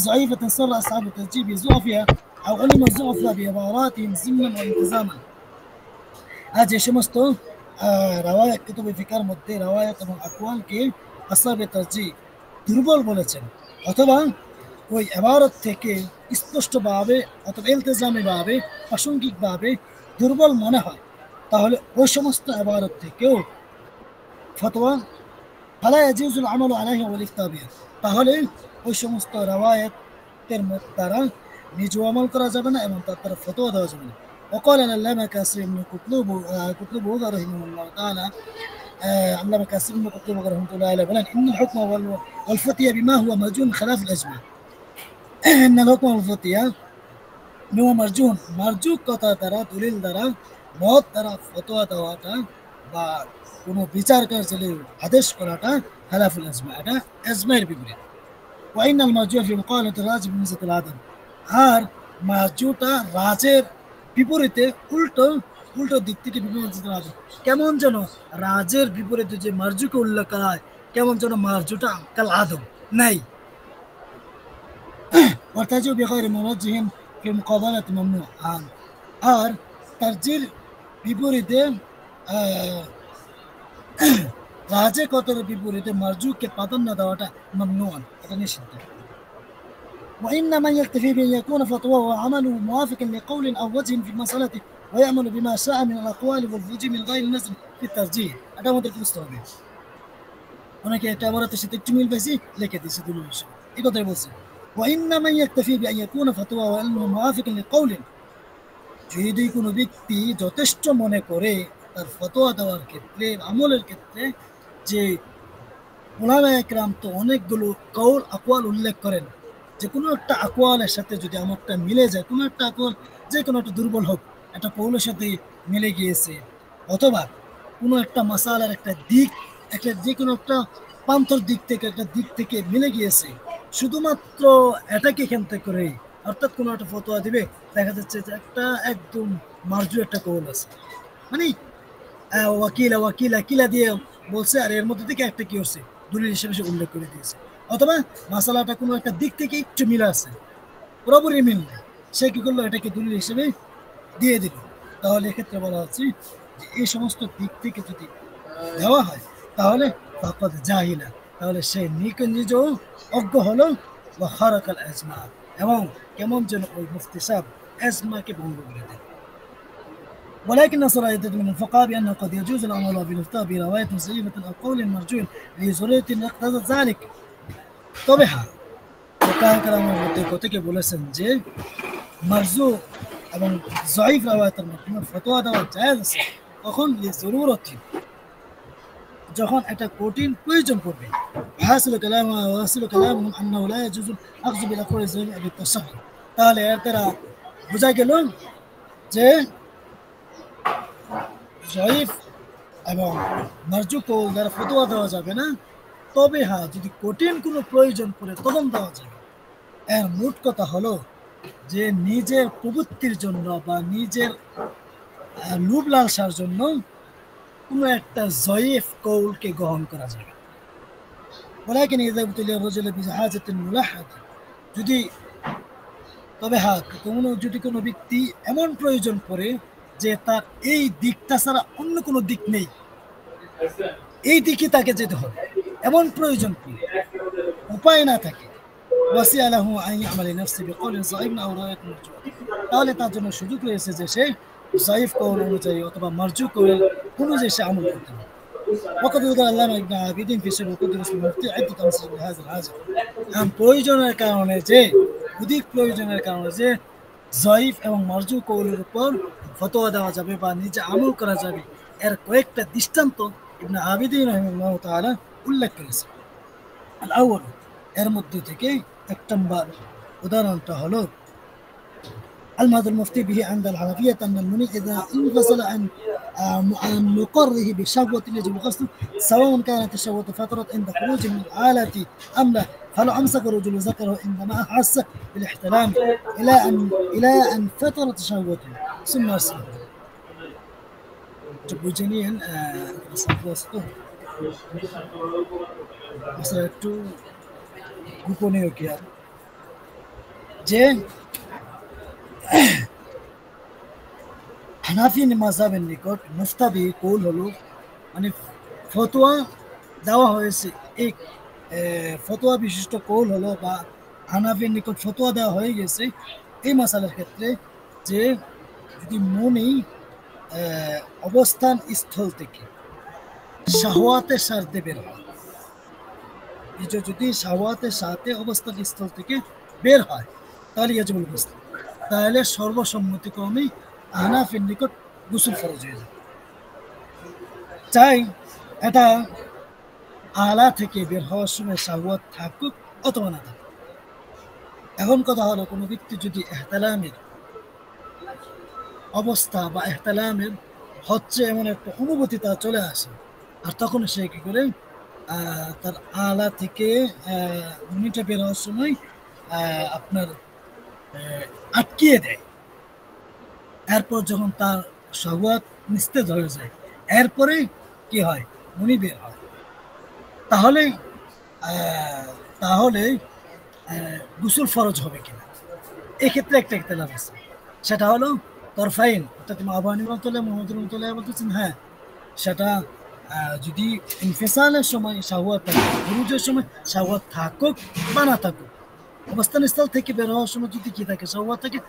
ضعيفة صر أصحاب الترجيح بضعفها أو علم ضعفها بعباراتهم ضمنا والتزاما। আজ যে সমস্ত রাওয়ায়াত কুতুবে ফিকহের মধ্যে রাওয়ায়াত এবং আকওয়ালকে আসহাবে তারজিহ দুর্বল বলেছেন অথবা ওই ইবারত থেকে স্পষ্টভাবে অথবা ইলতিজামিভাবে প্রাসঙ্গিকভাবে দুর্বল মনে হয়, তাহলে ওই সমস্ত ইবারত থেকেও ফতোয়া ফালা ইয়াজুজুল আমালু আলাইহি ওয়াল ইফতা বিহা, তাহলে ওই সমস্ত রাওয়ায়াতের দ্বারা নিজেও আমল করা যাবে না এবং তার দ্বারা ফতোয়া দেওয়া যাবে না। وقال العلامة كاسر بن قطلب رحمه الله تعالى علامة كاسر بن قطلب رحمه الله تعالى بلان إن الحكم والفتية بما هو مرجون خلاف الأجمع إن الحكم والفتية بما مرجون কথা দ্বারা দলিল দ্বারা মত দ্বারা ফতোয়া দেওয়াটা বা কোনো বিচার কার্যালয়ে আদেশ করাটা খালাফুল আজমা, এটা আজমায়ের বিপরীত। وإن المرجوع في مقالة الراجح بمثل العدم, আর মারজুটা রাজের বিপরীতে উল্টো দিক থেকে বিপরীত। কেমন যেন রাজের বিপরীতে যে মারজুকে উল্লেখ করা হয় কেমন যেন মারজুটা কাল আদম নাই। وارتجوا بغير مرجح في مقابلة ممنوع, আর তারজির বিপরীতে রাজে কতর বিপরীতে মারজুকে প্রাধান্য দেওয়াটা মামনুআন, এটা নিষিদ্ধ। وإن من يكتفي بأن يكون فتواه وعمله موافقا لقول أو وجه في مسألته ويعمل بما شاء من الأقوال والوجوه من غير النظر في الترجيح, এটা আমাদের বুঝতে হবে। অনেকে এটা আবারতের সাথে একটু মিল পেয়েছি লিখে দিয়েছি দুটো বিষয়, এই কথাই বলছি। وإن من يكتفي بأن يكون فتواه وعلمه موافقا لقول, যদি কোনো ব্যক্তি যথেষ্ট মনে করে তার ফতোয়া দেওয়ার ক্ষেত্রে আমলের ক্ষেত্রে যে উলামায়ে একরাম তো অনেকগুলো কওল আকওয়াল উল্লেখ করেন, যে কোনো একটা আকওয়ালের সাথে যদি আমলটা মিলে যায়, কোনো একটা আকওয়াল যে কোনো একটা দুর্বল হোক একটা কওলের সাথে মিলে গিয়েছে, অথবা কোনো একটা মাসালার একটা দিক একটা যে কোনো একটা প্রান্তর দিক থেকে মিলে গিয়েছে, শুধুমাত্র এটাকে কেন্দ্র করে অর্থাৎ কোনো একটা ফতোয়া দিবে, দেখা যাচ্ছে যে একটা একদম মারজু একটা কওল আছে, মানে ওয়াকিলা ওয়াকিলা কিলা দিয়ে বলছে, আর এর মধ্যে থেকে একটা কি হচ্ছে দলিল হিসেবে সে উল্লেখ করে দিয়েছে, অথবা মাসালাটা কোনো একটা দিক থেকে একটু মিল আছে, পুরোপুরি মিল নেই, সে কি করলো এটাকে দলিল হিসেবে দিয়ে দিল। তাহলে এক্ষেত্রে বলা হচ্ছে যে এই সমস্ত দিক থেকে যদি দেওয়া হয় তাহলে ফাকাদ জাহিলা, তাহলে সে নিজেও অজ্ঞ হলো, বা খারাকাল আজমা, এবং কেমন যেন ওই মুফতি সাহেব আজমাকে ভঙ্গ করে দেয়। ولكن نصر عدة من الفقهاء بأنه قد يجوز العمل بالإفتاء برواية ضعيفة أو قول مرجوع لضرورة اقتضت ذلك। তবে হ্যাঁ, ফুকাহা কেরামের মধ্যে কতকে বলেছেন যে মারজু এবং জয়ীফ রাওয়ায়াতের মাধ্যমে ফতোয়া দেওয়া জায়েজ আছে, তখন লিজরুরত, যখন এটা কঠিন প্রয়োজন পড়বে। হাসিল কালাম আন্নাহু লা ইয়াজুজু আখযু বিল আকওয়ালি যায়িফা বিতাসাহুহ, তাহলে এর দ্বারা বোঝা গেল যে জয়ীফ এবং মারজু কওল দ্বারা ফতোয়া দেওয়া যাবে না, তবে হ্যাঁ যদি কঠিন কোনো প্রয়োজন পড়ে তখন দেওয়া যাবে। এর মোট কথা হলো যে নিজের প্রবৃত্তির জন্য বা নিজের লোভ লালসার জন্য কোনো একটা জয়ীফ কওলকে গ্রহণ করা যাবে। ولكن إذا ابتلي الرجل بحاجة ملحة، যদি তবে হ্যাঁ যদি কোনো ব্যক্তি এমন প্রয়োজন পড়ে যে তার এই দিকটা ছাড়া অন্য কোনো দিক নেই, এই দিকে তাকে যেতে হবে, এমন প্রয়োজন পড়ে উপায় না থাকে, ওয়াসিআ লাহু আন ইয়ামালা নাফসি বিকওলিন যায়িফ আও রাওয়ায়াতিন মারজুহ, তাহলে তার জন্য সুযোগ রয়েছে যে সে যায়িফ কওল অনুযায়ী অথবা মারজু কওল অনুযায়ী সে আমল করতে পারে। وقد ذكر العلامة ابن عابدين في شرح قدر المفتي عدة أمثلة لهذا الحاجة، প্রয়োজনের কারণে যে অধিক প্রয়োজনের কারণে যে জয়ীফ এবং মারজু কওলের উপর ফতোয়া দেওয়া যাবে বা নিজে আমল করা যাবে, এর কয়েকটা দৃষ্টান্ত ইবনে আবিদিন রাহিমাহুল্লাহ তাআলা উল্লেখ করেছে। আল আউয়াল, এর মধ্যে থেকে এক নম্বর উদাহরণটা হলো المذهب المفتي به عند الحنفية أن المني إذا انفصل عن مقره بشهوة يجب غسله، سواء كانت الشهوة فترة عند خروج من الآلة أم لا، فلو أمسك الرجل ذكره عندما أحس بالاحتلام إلى أن فترت شهوته ثم أرسله جبوجينيا مثلا একটু গোপনীয় কি আর যে হানাফি মাযহাবের নিকট মুস্তাবি কওল হলো, মানে ফতোয়া দেওয়া হয়েছে, এই ফতোয়া বিশিষ্ট কওল হলো বা হানাফির নিকট ফতোয়া দেওয়া হয়ে গেছে এই মাসালার ক্ষেত্রে যে যদি মনি অবস্থান স্থল থেকে শাহওয়াতের স্বার্থে বের হয়, যদি শাহওয়াতের সাথে অবস্থান স্থল থেকে বের হয় তাহলে ইয়াজিবুল গোসল, তাহলে সর্বসম্মতিক্রমে হানাফির নিকট গোসল ফরজ হয়ে যায়। চাই এটা আলা থেকে বের হওয়ার সময় শাহওয়াত থাকুক অথবা না থাকুক। এখন কথা হলো কোনো ব্যক্তি যদি ইহতিলামের অবস্থা বা ইহতিলামের হচ্ছে এমন একটা অনুভূতি তার চলে আসে, আর তখন সে কি করে তার আলা থেকে মিনিটে বের হওয়ার সময় আপনার আটকিয়ে দেয়, এরপর যখন তার শাহওয়াত নিস্তেজ হয়ে যায় এরপরে কি হয় মনি বের হয়, তাহলে তাহলে গোসল ফরজ হবে কিনা, এক্ষেত্রে একটা ইখতিলাফ আছে। সেটা হলো তরফাইন, অর্থাৎ আবু হানিফা রাহমাতুল্লাহ মুহাম্মদ রাহমাতুল্লাহ বলতেছেন হ্যাঁ সেটা যদি ইনফিসালের সময় শাহওয়াত থাকে, খুরুজের সময় শাহওয়াত থাকুক বা না থাকুক, অবস্থান স্থল থেকে বের হওয়ার সময় যদি কি থাকে শাহওয়াত থাকে,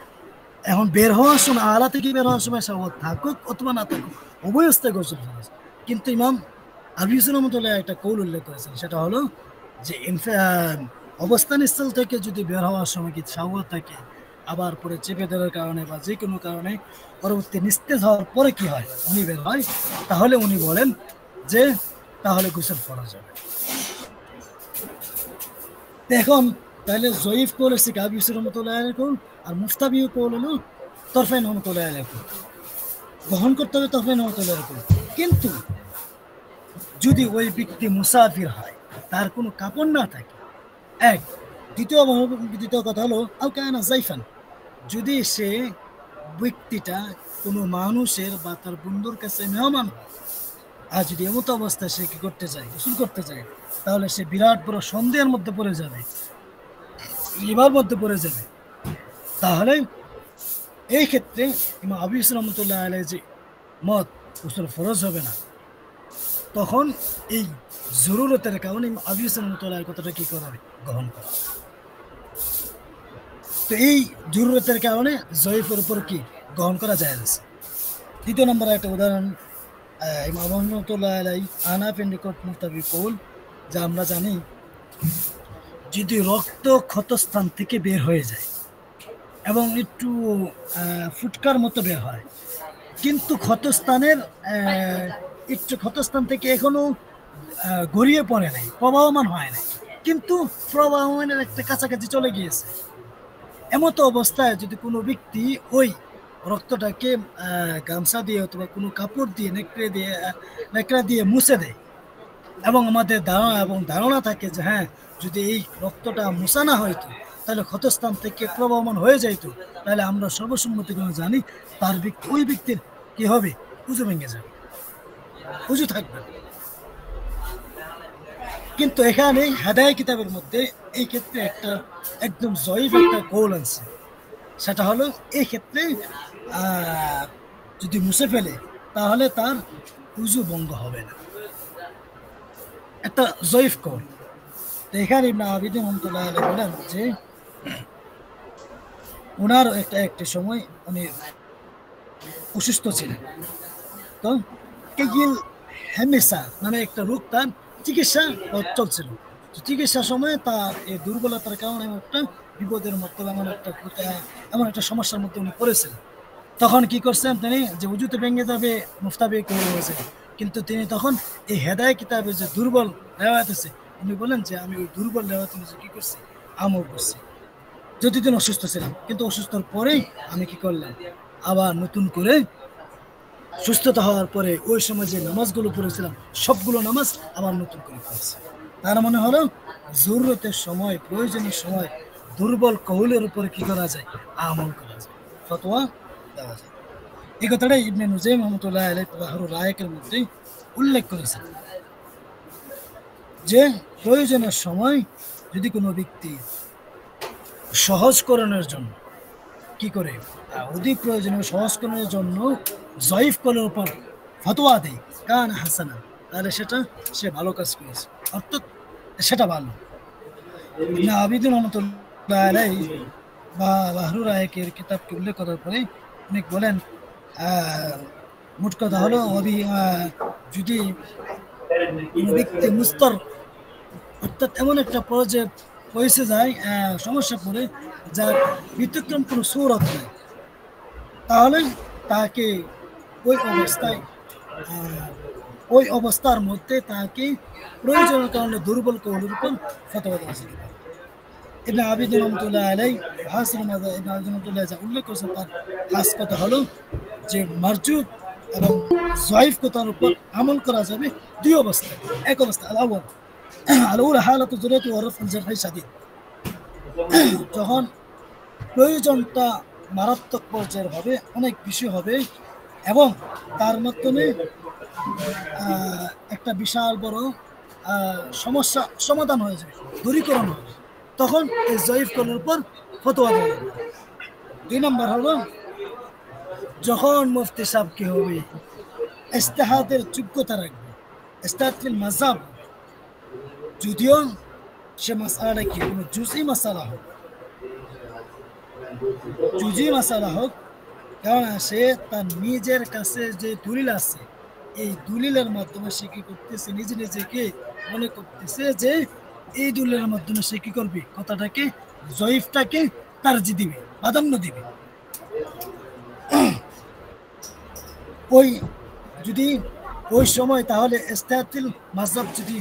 এখন বের হওয়ার সময় আলা থেকে বের হওয়ার সময় শাহওয়াত থাকুক অথবা না থাকুক উভয় অবস্থায় গোসল ফরজ। কিন্তু ইমাম আবু ইউসুফ রহমতুল্লাহ একটা কৌল উল্লেখ করেছেন, সেটা হলো যে অবস্থান স্থল থেকে যদি বের হওয়ার সময় কি শাহওয়াত থাকে, আবার পরে চেপে ধরার কারণে বা যে কোনো কারণে পরবর্তী নিস্তেজ হওয়ার পরে কি হয় উনি বের হয়, তাহলে উনি বলেন যে তাহলে গোসল ফরজ হবে। এখন তাহলে জয়ীফ কৌল এসেছে আবু ইউসুফ রহমতুল্লাহ কৌল, আর মুফতাবি কৌল হলো তরফাইন রহমতুল্লাহ কৌল, গ্রহণ করতে হবে তরফাইন রহমতুল্লাহ কৌল। কিন্তু যদি ওই ব্যক্তি মুসাফির হয়, তার কোনো কাপড় না থাকে, এক, দ্বিতীয় কথা হলো আল কায়না জাইফান, যদি সে ব্যক্তিটা কোনো মানুষের বা তার বন্ধুর কাছে মেহমান হয়, আর যদি এমতো অবস্থায় সে কি করতে চায়, গোসল করতে চায়, তাহলে সে বিরাট বড় সন্দেহের মধ্যে পড়ে যাবে, লিবার মধ্যে পড়ে যাবে। তাহলে এই ক্ষেত্রে ইমাম আবু ইউসুফ রহমতুল্লাহ আলাইহি যে মত গোসল ফরজ হবে না, তখন এই জরুরতের কারণে ইমাম আবু ইউসুফ রহমতুল্লাহ কথাটা কি করা হবে, গ্রহণ করা। তো এই জরুরতের কারণে জয়ীফের উপর কি গ্রহণ করা যায় আছে। দ্বিতীয় নম্বর একটা উদাহরণ, ইমাম রহমতুল্লাহ আলাইহি আহনাফের নিকট মুতাবিক কৌল, যা আমরা জানি, যদি রক্ত ক্ষতস্থান থেকে বের হয়ে যায় এবং একটু ফুটকার মতো বের হয়, কিন্তু ক্ষতস্থানের একটু ক্ষতস্থান থেকে এখনো গড়িয়ে পড়ে নাই, প্রবাহমান হয় নাই, কিন্তু প্রবাহমানের একটা কাছাকাছি চলে গিয়েছে, এমতো অবস্থায় যদি কোনো ব্যক্তি ওই রক্তটাকে গামছা দিয়ে অথবা কোনো কাপড় দিয়ে নেকড়া দিয়ে মুছে দেয়, এবং আমাদের ধারণা থাকে যে হ্যাঁ, যদি এই রক্তটা মুছা না হইতো তাহলে ক্ষতস্থান থেকে প্রবাহমান হয়ে যাইতো, তাহলে আমরা সর্বসম্মতিক্রমে জানি তার ওই ব্যক্তির কি হবে, উজু ভেঙে যাবে, উজু থাকবে। কিন্তু এখানে হেদায়া কিতাবের মধ্যে এই ক্ষেত্রে একটা একদম জয়ীফ একটা কৌল আছে, সেটা হলো এই ক্ষেত্রে যদি মুছে ফেলে তাহলে তার উজু ভঙ্গ হবে না, একটা জয়ীফ কৌল। তো এখানে ইবনে আবিদিন রহমাতুল্লাহ আলাইহি বলেন যে ওনার একটা সময় উনি অসুস্থ ছিলেন, তো কেগিল হেমেসা নামে একটা রোগ তার চিকিৎসা চলছিল। চিকিৎসার সময় তার এই দুর্বলতার কারণে একটা বিপদের মধ্যে এমন একটা সমস্যার মধ্যে উনি পড়েছিলেন। তখন কি করছেন তিনি, যে উজুতে ভেঙে যাবে মুফতাবি করে হয়েছে, কিন্তু তিনি তখন এই হেদায়া কিতাবে যে দুর্বল রেওয়ায়াত আছে, উনি বলেন যে আমি ওই দুর্বল রেওয়ায়াত অনুযায়ী কি করছি, আমল করছি। যদি তিনি অসুস্থ ছিলাম, কিন্তু অসুস্থর পরেই আমি কি করলাম, আবার নতুন করে সুস্থতা হওয়ার পরে ওই সময় যে নামাজগুলো পড়েছিলাম সবগুলো নামাজ আবার নতুন করে পড়েছি। তার মানে হলো জরুরতের সময়, প্রয়োজনের সময় দুর্বল কৌলের উপরে কি করা যায়, আমল করা যায়, ফতোয়া দেওয়া যায়। এই কথাটা ইবনে নুজাইম রহমাতুল্লাহ আলাইহি তাহরুর রায়কের মধ্যে উল্লেখ করেছেন যে প্রয়োজনের সময় যদি কোনো ব্যক্তি সহজকরণের জন্য কি করে, অধিক প্রয়োজনীয় সহজকরণের জন্য জয়ীফ কলের উপর ফতোয়া দেয় কান হাসানা, তাহলে সেটা সে ভালো কাজ করেছে, অর্থাৎ সেটা ভালো। ইবনে আবিদিন রহমাতুল্লাহ আলাইহি বা বাহরুর রায়কের কিতাবকে উল্লেখ করার পরে উনি বলেন মোট কথা হলো যদি কোনো ব্যক্তি মুস্তর, অর্থাৎ এমন একটা পর্যায়ে পৌঁছে যায়, সমস্যা পড়ে যার ব্যতিক্রম কোনো সূরত নেই, তাহলে তাকে ওই অবস্থায় ওই অবস্থার মধ্যে তাকে প্রয়োজনের কারণে দুর্বল কৌলের উপর ফতোয়া দেওয়া যেতে পারে। ইবনে আবিদিন রহমাতুল্লাহ আলাইহি হাসিন মাযহাব ইবনে আবিদিন রহমাতুল্লাহ যা উল্লেখ করেছেন তার খাস কথা হলো যে মারজুক এবং জয়ীফ কথার উপর আমল করা যাবে দুই অবস্থায়। এক অবস্থা আল-আউয়াল হালাতু যুররাতি ওয়া রাফউল জারহি শাদীদ, যখন প্রয়োজনটা মারাত্মক পর্যায়ের হবে, অনেক বেশি হবে এবং তার মাধ্যমে একটা বিশাল বড় সমস্যা সমাধান হয়ে যাবে, দূরীকরণ হবে, তখন এই জয়ীফ কলের উপর ফতোয়া দেওয়া যাবে। দুই নম্বর হলো যখন মুফতি সাহেব কি হবে, ইজতিহাদের যোগ্যতা রাখবে, ইজতিহাদ ফিল মাযহাব, যদিও সে মাসআলা কি কোনো জুজই মাসালা হোক, কারণ সে তার নিজের কাছে যে দলিল আছে, এই দলিলের মাধ্যমে সে কি করতেছে, নিজেকে মনে করতেছে যে এই দলিলের মাধ্যমে সে কি করবে, কথাটাকে জয়ীফটাকে তারজি দিবে, প্রাধান্য দিবে। ওই যদি ওই সময় তাহলে ইজতিহাদুল মাযহাব যদি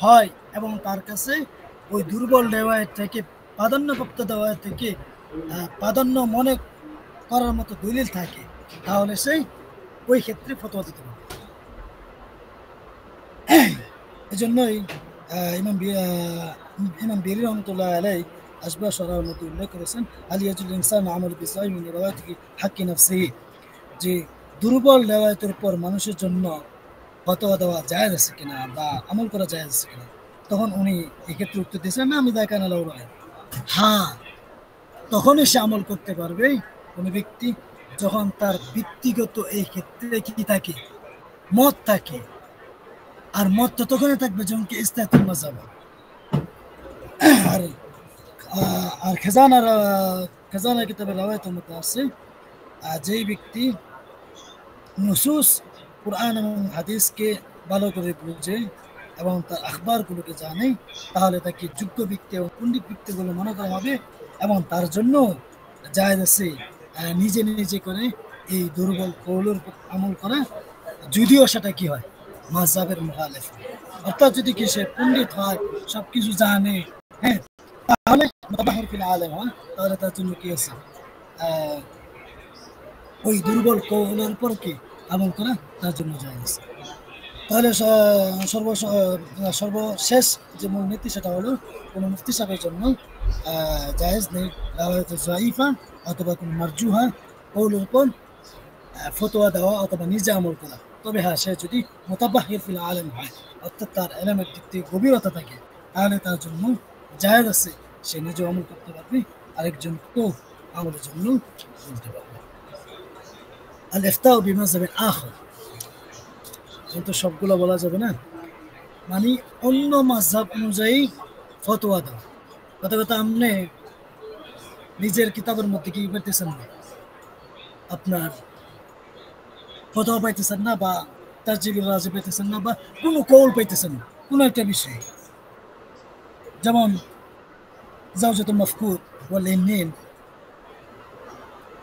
হয় এবং তার কাছে ওই দুর্বল রেওয়ায়েত থেকে প্রাধান্যপ্রাপ্ত রেওয়ায়েত থেকে প্রাধান্য মনে করার মতো দলিল থাকে, তাহলে সেই ওই ক্ষেত্রে ফতোয়া দিতে পারবে। এই জন্যই ইমাম বিরি রহমতুল্লাহ আলাইহি আসবাহ শরাহর মধ্যে উল্লেখ করেছেন, আলিয়াজুল ইনসান আমাল বিসাইহি মিন রিওয়ায়াতিহি হাক্কি নাফসিহি, যে দুর্বল রেওয়ায়েতের উপর মানুষের জন্য ফতোয়া দেওয়া জায়েজ আছে কিনা বা আমল করা জায়েজ আছে কিনা, তখন উনি এক্ষেত্রে উত্তর দিয়েছিলেন না আমি দেখা না লড়াই। হ্যাঁ, তখনই সে আমল করতে পারবে কোনো ব্যক্তি যখন তার ব্যক্তিগত এই ক্ষেত্রে কি থাকে, মত থাকে। আর মত তো তখনই থাকবে যখন কি ইস্তাতুল মাযহাব। আর আর খেজানার কিতাবের রাওয়ায়াতের মধ্যে আছে যেই ব্যক্তি নুসুস কুরআন এবং হাদিসকে ভালো করে বুঝে এবং তার আখবারগুলোকে জানে, তাহলে তাকে যোগ্য ব্যক্তি এবং পণ্ডিত ব্যক্তি বলে মনে করা হবে এবং তার জন্য জায়েজ আছে নিজে নিজে করে এই দুর্বল কৌলের উপর আমল করা, যদিও সেটা কি হয় মাযহাবের মুখালিফ। অর্থাৎ যদি কি সে পণ্ডিত হয়, সবকিছু জানে, হ্যাঁ, তাহলে মুতাবাহহির ফিল আলেম হয়, তাহলে তার জন্য কি আছে ওই দুর্বল কৌলের উপর কি আমল করা তার জন্য জায়েজ। তাহলে সর্বশেষ যে মূলনীতি সেটা হলো কোনো মুফতি সাহেবের জন্য জায়েজ নেই রাওয়ায়াত যায়িফা অথবা কোনো মারজুহা কৌলের উপর ফতোয়া দেওয়া অথবা নিজে আমল করা। তবে হ্যাঁ, সে যদি মুতাবাহহির ফিল আলেম হয়, অর্থাৎ তার ইলমের দিক থেকে গভীরতা থাকে, তাহলে তার জন্য জায়েজ আছে, সে নিজে আমল করতে পারবে, আরেকজনকেও আমলের জন্য বলতে পারবে। আল ইফতাউ বিমাযহাবিন আখর, কিন্তু সবগুলো বলা যাবে না, মানে অন্য মাযহাব অনুযায়ী ফতোয়া দেওয়া। কথা কথা আপনি নিজের কিতাবের মধ্যে কি করতেছেন না, আপনার ফতোয়া পাইতেছেন না বা তারজিবুল রাজি পাইতেছেন না বা কোনো কৌল পাইতেছেন না কোনো একটা বিষয়ে। যেমন জাওজাতুল মাফকুদ ওয়াল ইন্নিন।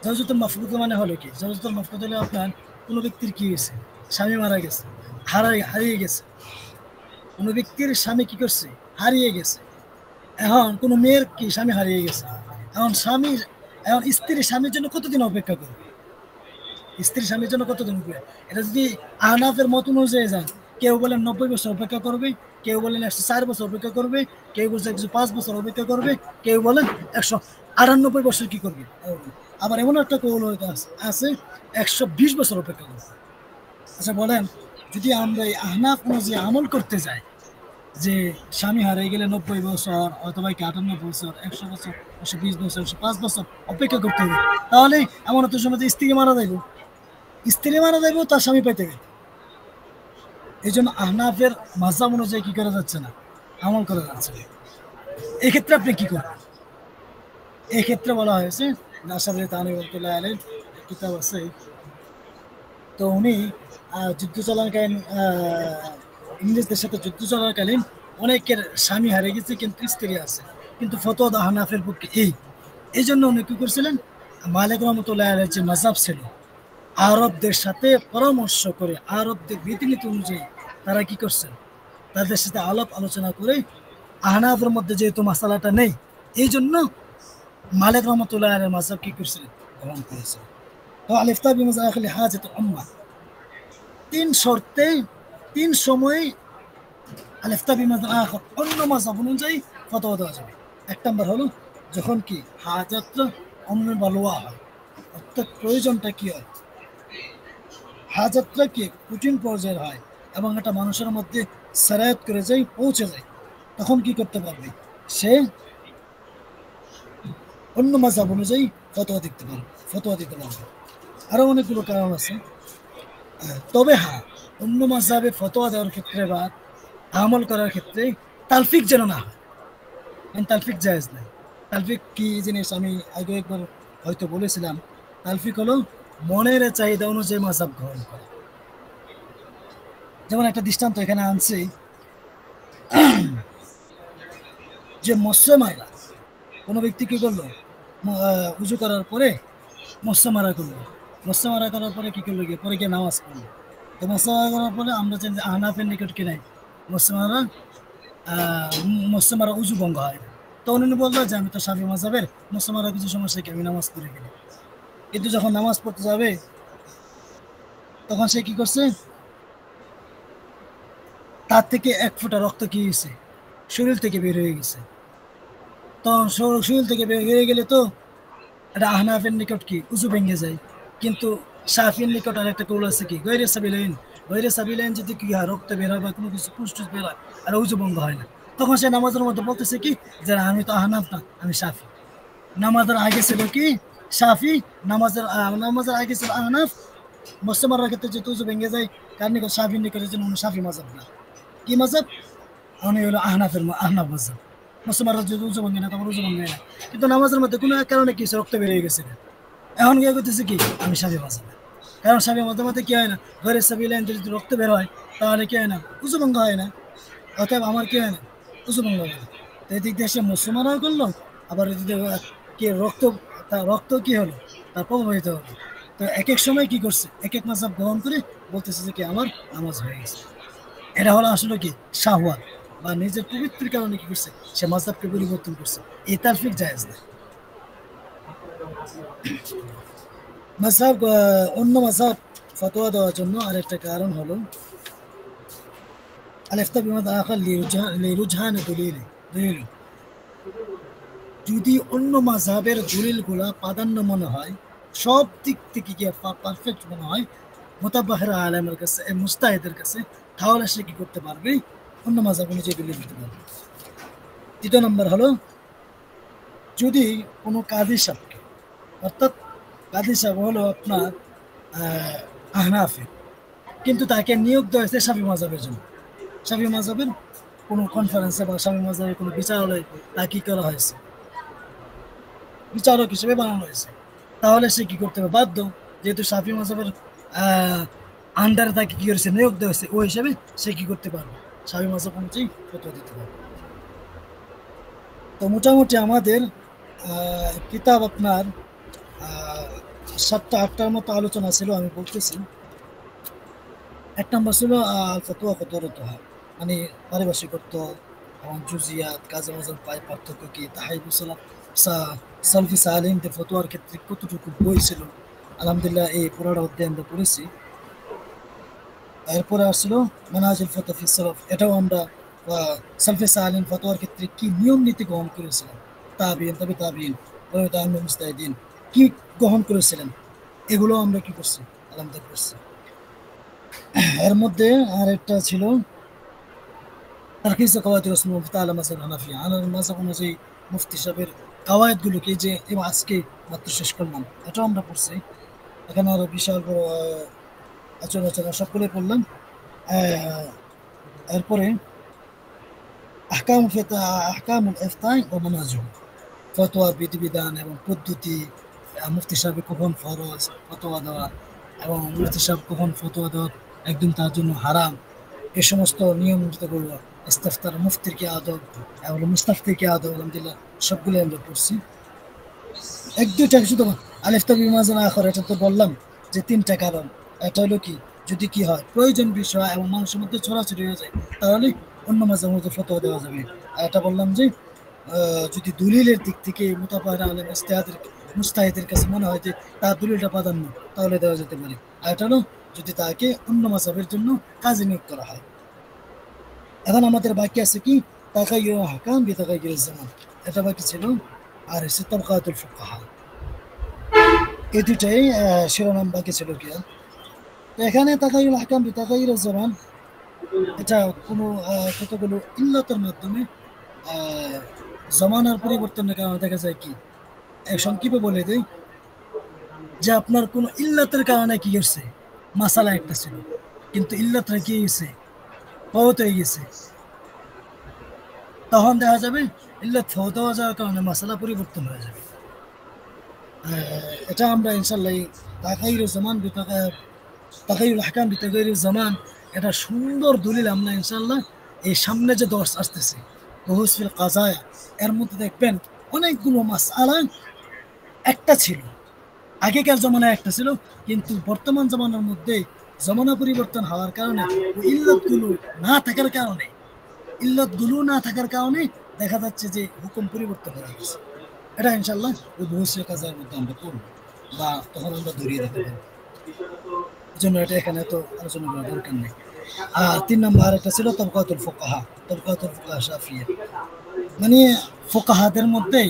জাওজাতুল মাফকুদ মানে হলো কি, জাওজাতুল মাফকুদ হলে আপনার কোনো ব্যক্তির কি হয়েছে, স্বামী মারা গেছে, হারিয়ে গেছে। কোনো ব্যক্তির স্বামী কি করছে, হারিয়ে গেছে। এখন কোনো মেয়ের কি স্বামী হারিয়ে গেছে, এখন স্ত্রী স্বামীর জন্য কতদিন অপেক্ষা করবে, স্ত্রী স্বামীর জন্য কতদিন অপেক্ষা। এটা যদি আহনাফের মত অনুযায়ী যান, কেউ বলেন 90 বছর অপেক্ষা করবে, কেউ বলেন 104 বছর অপেক্ষা করবে, কেউ বলছে 105 বছর অপেক্ষা করবে, কেউ বলেন 198 বছর কি করবে। আবার এমন একটা কৌল আছে 120 বছর অপেক্ষা করবে। আচ্ছা বলেন, যদি আমরা এই আহনাফ অনুযায়ী আমল করতে যাই যে স্বামী হারিয়ে গেলে 90 বছর অথবা 58 বছর, 100 বছর, 120 বছর, 105 বছর অপেক্ষা করতে হবে, তাহলে এমন একটা সময় স্ত্রী মারা যাইব, তার স্বামী পাইতে গেল। এই জন্য আহনাফের মাযহাব অনুযায়ী কি করা যাচ্ছে না, আমল করা যাচ্ছে না। এক্ষেত্রে আপনি কি করবেন? এক্ষেত্রে বলা হয়েছে নাসারুল তানবীরুল্লাহ আলাইহির কিতাব আছে, তো উনি যুদ্ধ চলাকালীন ইংরেজদের সাথে যুদ্ধ চলাকালীন অনেকের স্বামী হারিয়ে গেছে কিন্তু স্ত্রী আছে, কিন্তু ফতোয়া হানাফের পক্ষে এই জন্য উনি কি করছিলেন, মালিক রহমতুল্লাহ আলাইহির যে মাযহাব ছিল, আরবদের সাথে পরামর্শ করে আরবদের রীতিনীতি অনুযায়ী তারা কি করছেন, তাদের সাথে আলাপ আলোচনা করে আহনাফের মধ্যে যেহেতু মাসালাটা নেই, এই জন্য মালিক রহমতুল্লাহ আলাইহির মাযহাব কি করছিলেন, গ্রহণ করেছিলেন। তো আল ইফতা বিমাযহাব হাজাতুল উম্মাহ, তিন শর্তে তিন সময়ে আল ইফতা বিমাযহাব আখর অন্য মাযহাব অনুযায়ী ফতোয়া দেওয়া যাবে। এক নম্বর হলো যখন কি হাজাতটা অন্য বালোয়া হয়, অর্থাৎ প্রয়োজনটা কি হয়, হাজাতটা কি কঠিন পর্যায়ের হয় এবং এটা মানুষের মধ্যে সারায়াত করে যায়, পৌঁছে যায়, তখন কি করতে পারবে, সে অন্য মাযহাব অনুযায়ী ফতোয়া দিতে পারবে। আরো অনেকগুলো কারণ আছে। তবে হ্যাঁ, অন্য মাযহাবে ফতোয়া দেওয়ার ক্ষেত্রে বা আমল করার ক্ষেত্রে তালফিক যেন না হয়, তালফিক জায়েজ নাই। তালফিক কি জিনিস আমি আগে একবার হয়তো বলেছিলাম, তালফিক হলো মনের চাহিদা অনুযায়ী মাযহাব গ্রহণ করা। যেমন একটা দৃষ্টান্ত এখানে আনছি যে মৎস্যমারা, কোনো ব্যক্তি কি করলো, উজু করার পরে মৎস্যমারা করলো, মৎস্যমারা করার পরে কি করলো, গিয়ে পরে গিয়ে নামাজ পড়লো। তো মৎস্যমারা করার পরে আমরা যে আহনাফের নিকট কি নাই, মৎস্যমারা উজু ভঙ্গ হয় না। তো উনি বললো যে আমি তো শাফি মাযহাবের, মৎস্যমারা কিছু সমস্যা কি, আমি নামাজ পড়ে গেলে। কিন্তু যখন নামাজ পড়তে যাবে তখন সে কি করছে, তার থেকে এক ফোঁটা রক্ত কি হয়েছে, শরীর থেকে বের হয়ে গেছে। তখন শরীর থেকে বের হয়ে গেলে তো এটা আহনাফের নিকট কি উজু ভেঙে যায়। কিন্তু শাফির নিকট আরেকটা কৌল আছে কি গৈরে সাবিলাইন যদি কি হয় রক্ত বের হয় বা কোনো কিছু পুষ্ট বের হয় আর উজু বন্ধ হয় না, তখন সে নামাজের মধ্যে বলতেছে কি যে আমি তো আহনাফ না, আমি শাফি। নামাজের আগে ছিল কি শাফি, নামাজের আগে ছিল আহনাফ। মুসলমানরা ক্ষেত্রে যেহেতু উজু ভেঙে যায়, কার নিকট শাফির নিকটের জন্য শাফি মাজাব না, কি মাজাব উনি হলো আহনাফ মাজাব। মুসলমানরা যদি উজু ভেঙে না তখন উজু ভেঙে না, কিন্তু নামাজের মধ্যে কোনো এক কারণে কি রক্ত বেরিয়ে গেছে, এখন গিয়ে করতেছে কি আমি স্বামী বাঁচাবো, কারণ স্বামী মধ্যে মধ্যে কি হয় না, ঘরে সাবিলেন যদি রক্ত বের হয় তাহলে কি হয় না, উঁচু ভঙ্গ হয় না, অতএব আমার কি হয় না, উঁচু ভঙ্গ হয় না। তো এদিক দিয়ে সে মুসলমানও করলো, আবার এদিক দিয়ে কি রক্ত, তার রক্ত কি হলো, তার প্রভাবিত হলো। তো এক এক সময় কি করছে, এক এক মাঝহাব গ্রহণ করে বলতেছে যে কি আমার নামাজ হয়ে গেছে। এটা হলো আসলে কি শাহওয়াত বা নিজের পবিত্রের কারণে কি করছে, সে মাযহাবকে পরিবর্তন করছে, এই তারফিক জায়েজ না। অন্য মাযহাব ফতোয়া দেওয়ার জন্য আরেকটা কারণ হলো আল-ইফতা বিমাদ আখার লিরুজহান দলিল। যদি অন্য মাযহাবের দলিলগুলা প্রাধান্য মনে হয়, সব দিক থেকে গিয়ে পারফেক্ট মনে হয় মুতাবাহির আলেমের কাছে, মুস্তাহিদের কাছে, তাহলে সে কি করতে পারবে, অন্য মাযহাব অনুযায়ী দলিল দিতে পারবে। দ্বিতীয় নম্বর হলো যদি কোনো কাজী সাহেবকে, অর্থাৎ কাজী সাহেব হলো আপনার আহনাফের, কিন্তু তাকে নিয়োগ দেওয়া হয়েছে শাফি মাযহাবের জন্য, শাফি মাযহাবের কোনো কনফারেন্সে বা শাফি মাযহাবের কোনো বিচারালয়ে তাকে কি করা হয়েছে, বিচারক হিসেবে বানানো হয়েছে, তাহলে সে কি করতে হবে, বাধ্য, যেহেতু শাফি মাযহাবের আন্ডারে তাকে কি করেছে, নিয়োগ দেওয়া হয়েছে, ওই হিসেবে সে কি করতে পারবে, শাফি মাযহাব অনুযায়ী ফতোয়া দিতে পারবে। তো মোটামুটি আমাদের কিতাব আপনার 7টা-8টার মতো আলোচনা ছিল, আমি বলতেছি। এক নম্বর ছিল ফতোয়া কতরতহা, মানে পারিভাষিক অর্থ এবং জুজিয়াত, কাজে মাঝার পার্থক্য কি, তাহাইবুস সালফি সালিনদের ফতোয়ার ক্ষেত্রে কতটুকু বই ছিল। আলহামদুলিল্লাহ এই পুরোটা অধ্যায় আমরা পড়েছি। এরপরে আসছিল মানহাজুল ফতোয়া ফি সালাফ, এটাও আমরা সালফি সালিন ফতোয়ার ক্ষেত্রে কি নিয়ম নীতি গ্রহণ করেছিলেন, তাবিঈন মুজতাহিদিন কি গ্রহণ করেছিলেন, এগুলো আমরা কি করছি, আলহামদুলিল্লাহ করছি। এর মধ্যে আর একটা ছিল তারকিজ কওয়ায়েদ রাসূল মুফতি আলা মাযহাব হানাফিয়া, আলাল মাযহাব অনুযায়ী মুফতি সাহেবের কাওয়ায়েদগুলোকে যে আজকে মাত্র শেষ করলাম, এটাও আমরা পড়ছি। এখানে আরো বিশাল বড় আলোচনা সবগুলোই পড়লাম। এরপরে আহকামুল ইফতা ও মানাজিহ, ফতোয়ার বিধিবিধান এবং পদ্ধতি, মুফতি সাহেব কখন ফরজ ফতোয়া দেওয়া এবং মুফতি সাহেব কখন ফতোয়া দেওয়া একদম তার জন্য হারাম, এ সমস্ত নিয়ম করবো। ইস্তেফতার মুফতির কি আদব এবং মুস্তাফতির কি আদব, আলহামদুলিল্লাহ সবগুলো আমরা পড়ছি। এক দুইটা শুধু আলিফতা বিমাজন আখর, এটা তো বললাম যে 3টা কারণ। এটা হলো কি, যদি কি হয় প্রয়োজন বিষয় এবং মানুষের মধ্যে ছড়াছড়ি হয়ে যায়, তাহলে অন্য মাঝে মধ্যে ফতোয়া দেওয়া যাবে। আর এটা বললাম যে যদি দলিলের দিক থেকে মুতাবাহির আলেম মুস্তাহিদের কাছে মনে হয় যে তার দলিলটা প্রাধান্য, তাহলে দেওয়া যেতে পারে। আর এটা হলো যদি তাকে অন্য মাযহাবের জন্য কাজে নিয়োগ করা হয়। এখন আমাদের বাকি আছে কি তাগায়্যুর আহকাম বিতাগায়্যুরিজ জামান, এটা বাকি ছিল। আর হচ্ছে তাবকাতুল ফুকাহা, এই দুটাই শিরোনাম বাকি ছিল কি। তো এখানে তাগায়্যুর আহকাম বিতাগায়্যুরিজ জামান, এটা কোনো কতগুলো ইল্লাতের মাধ্যমে জমানার পরিবর্তনের কারণে দেখা যায় কি, সংক্ষেপে বলে দেই যে আপনার কোনো ইল্লাতের কারণে কি করছে, মাসালা একটা ছিল, কিন্তু ইল্লাতটা কি হয়েছে, ফওত হয়ে গেছে, তখন দেখা যাবে ইল্লাত ফওত হয়ে যাওয়ার কারণে মাসালা পরিবর্তন হয়ে যাবে। এটা আমরা ইনশাআল্লাহ তাগায়্যুরুজ জামান তাগায়্যুরুল আহকাম বিতাগায়্যুরিজ জামান, এটা সুন্দর দলিল আমরা ইনশাআল্লাহ এই সামনে যে দর্স আসতেছে বুহুস ফিল কাযায়া, এর মধ্যে দেখবেন অনেকগুলো মাসআলা একটা ছিল, আগেকার জমানায় একটা ছিল, কিন্তু বর্তমান জমানার মধ্যে জমানা পরিবর্তন হওয়ার কারণে ইল্লতগুলো না থাকার কারণে দেখা যাচ্ছে যে হুকুম পরিবর্তন হয়ে গেছে। এটা ইনশাল্লাহ ওই বহুসের কাজের মধ্যে আমরা করবো বা তখন আমরা ধরিয়ে দিতে পারবো, এই জন্য এটা এখানে তো আলোচনা করার দরকার নেই। আর 3 নম্বর একটা ছিল তবকাতুল ফুকাহা শাফিয়্যা, মানে ফুকাহাদের মধ্যে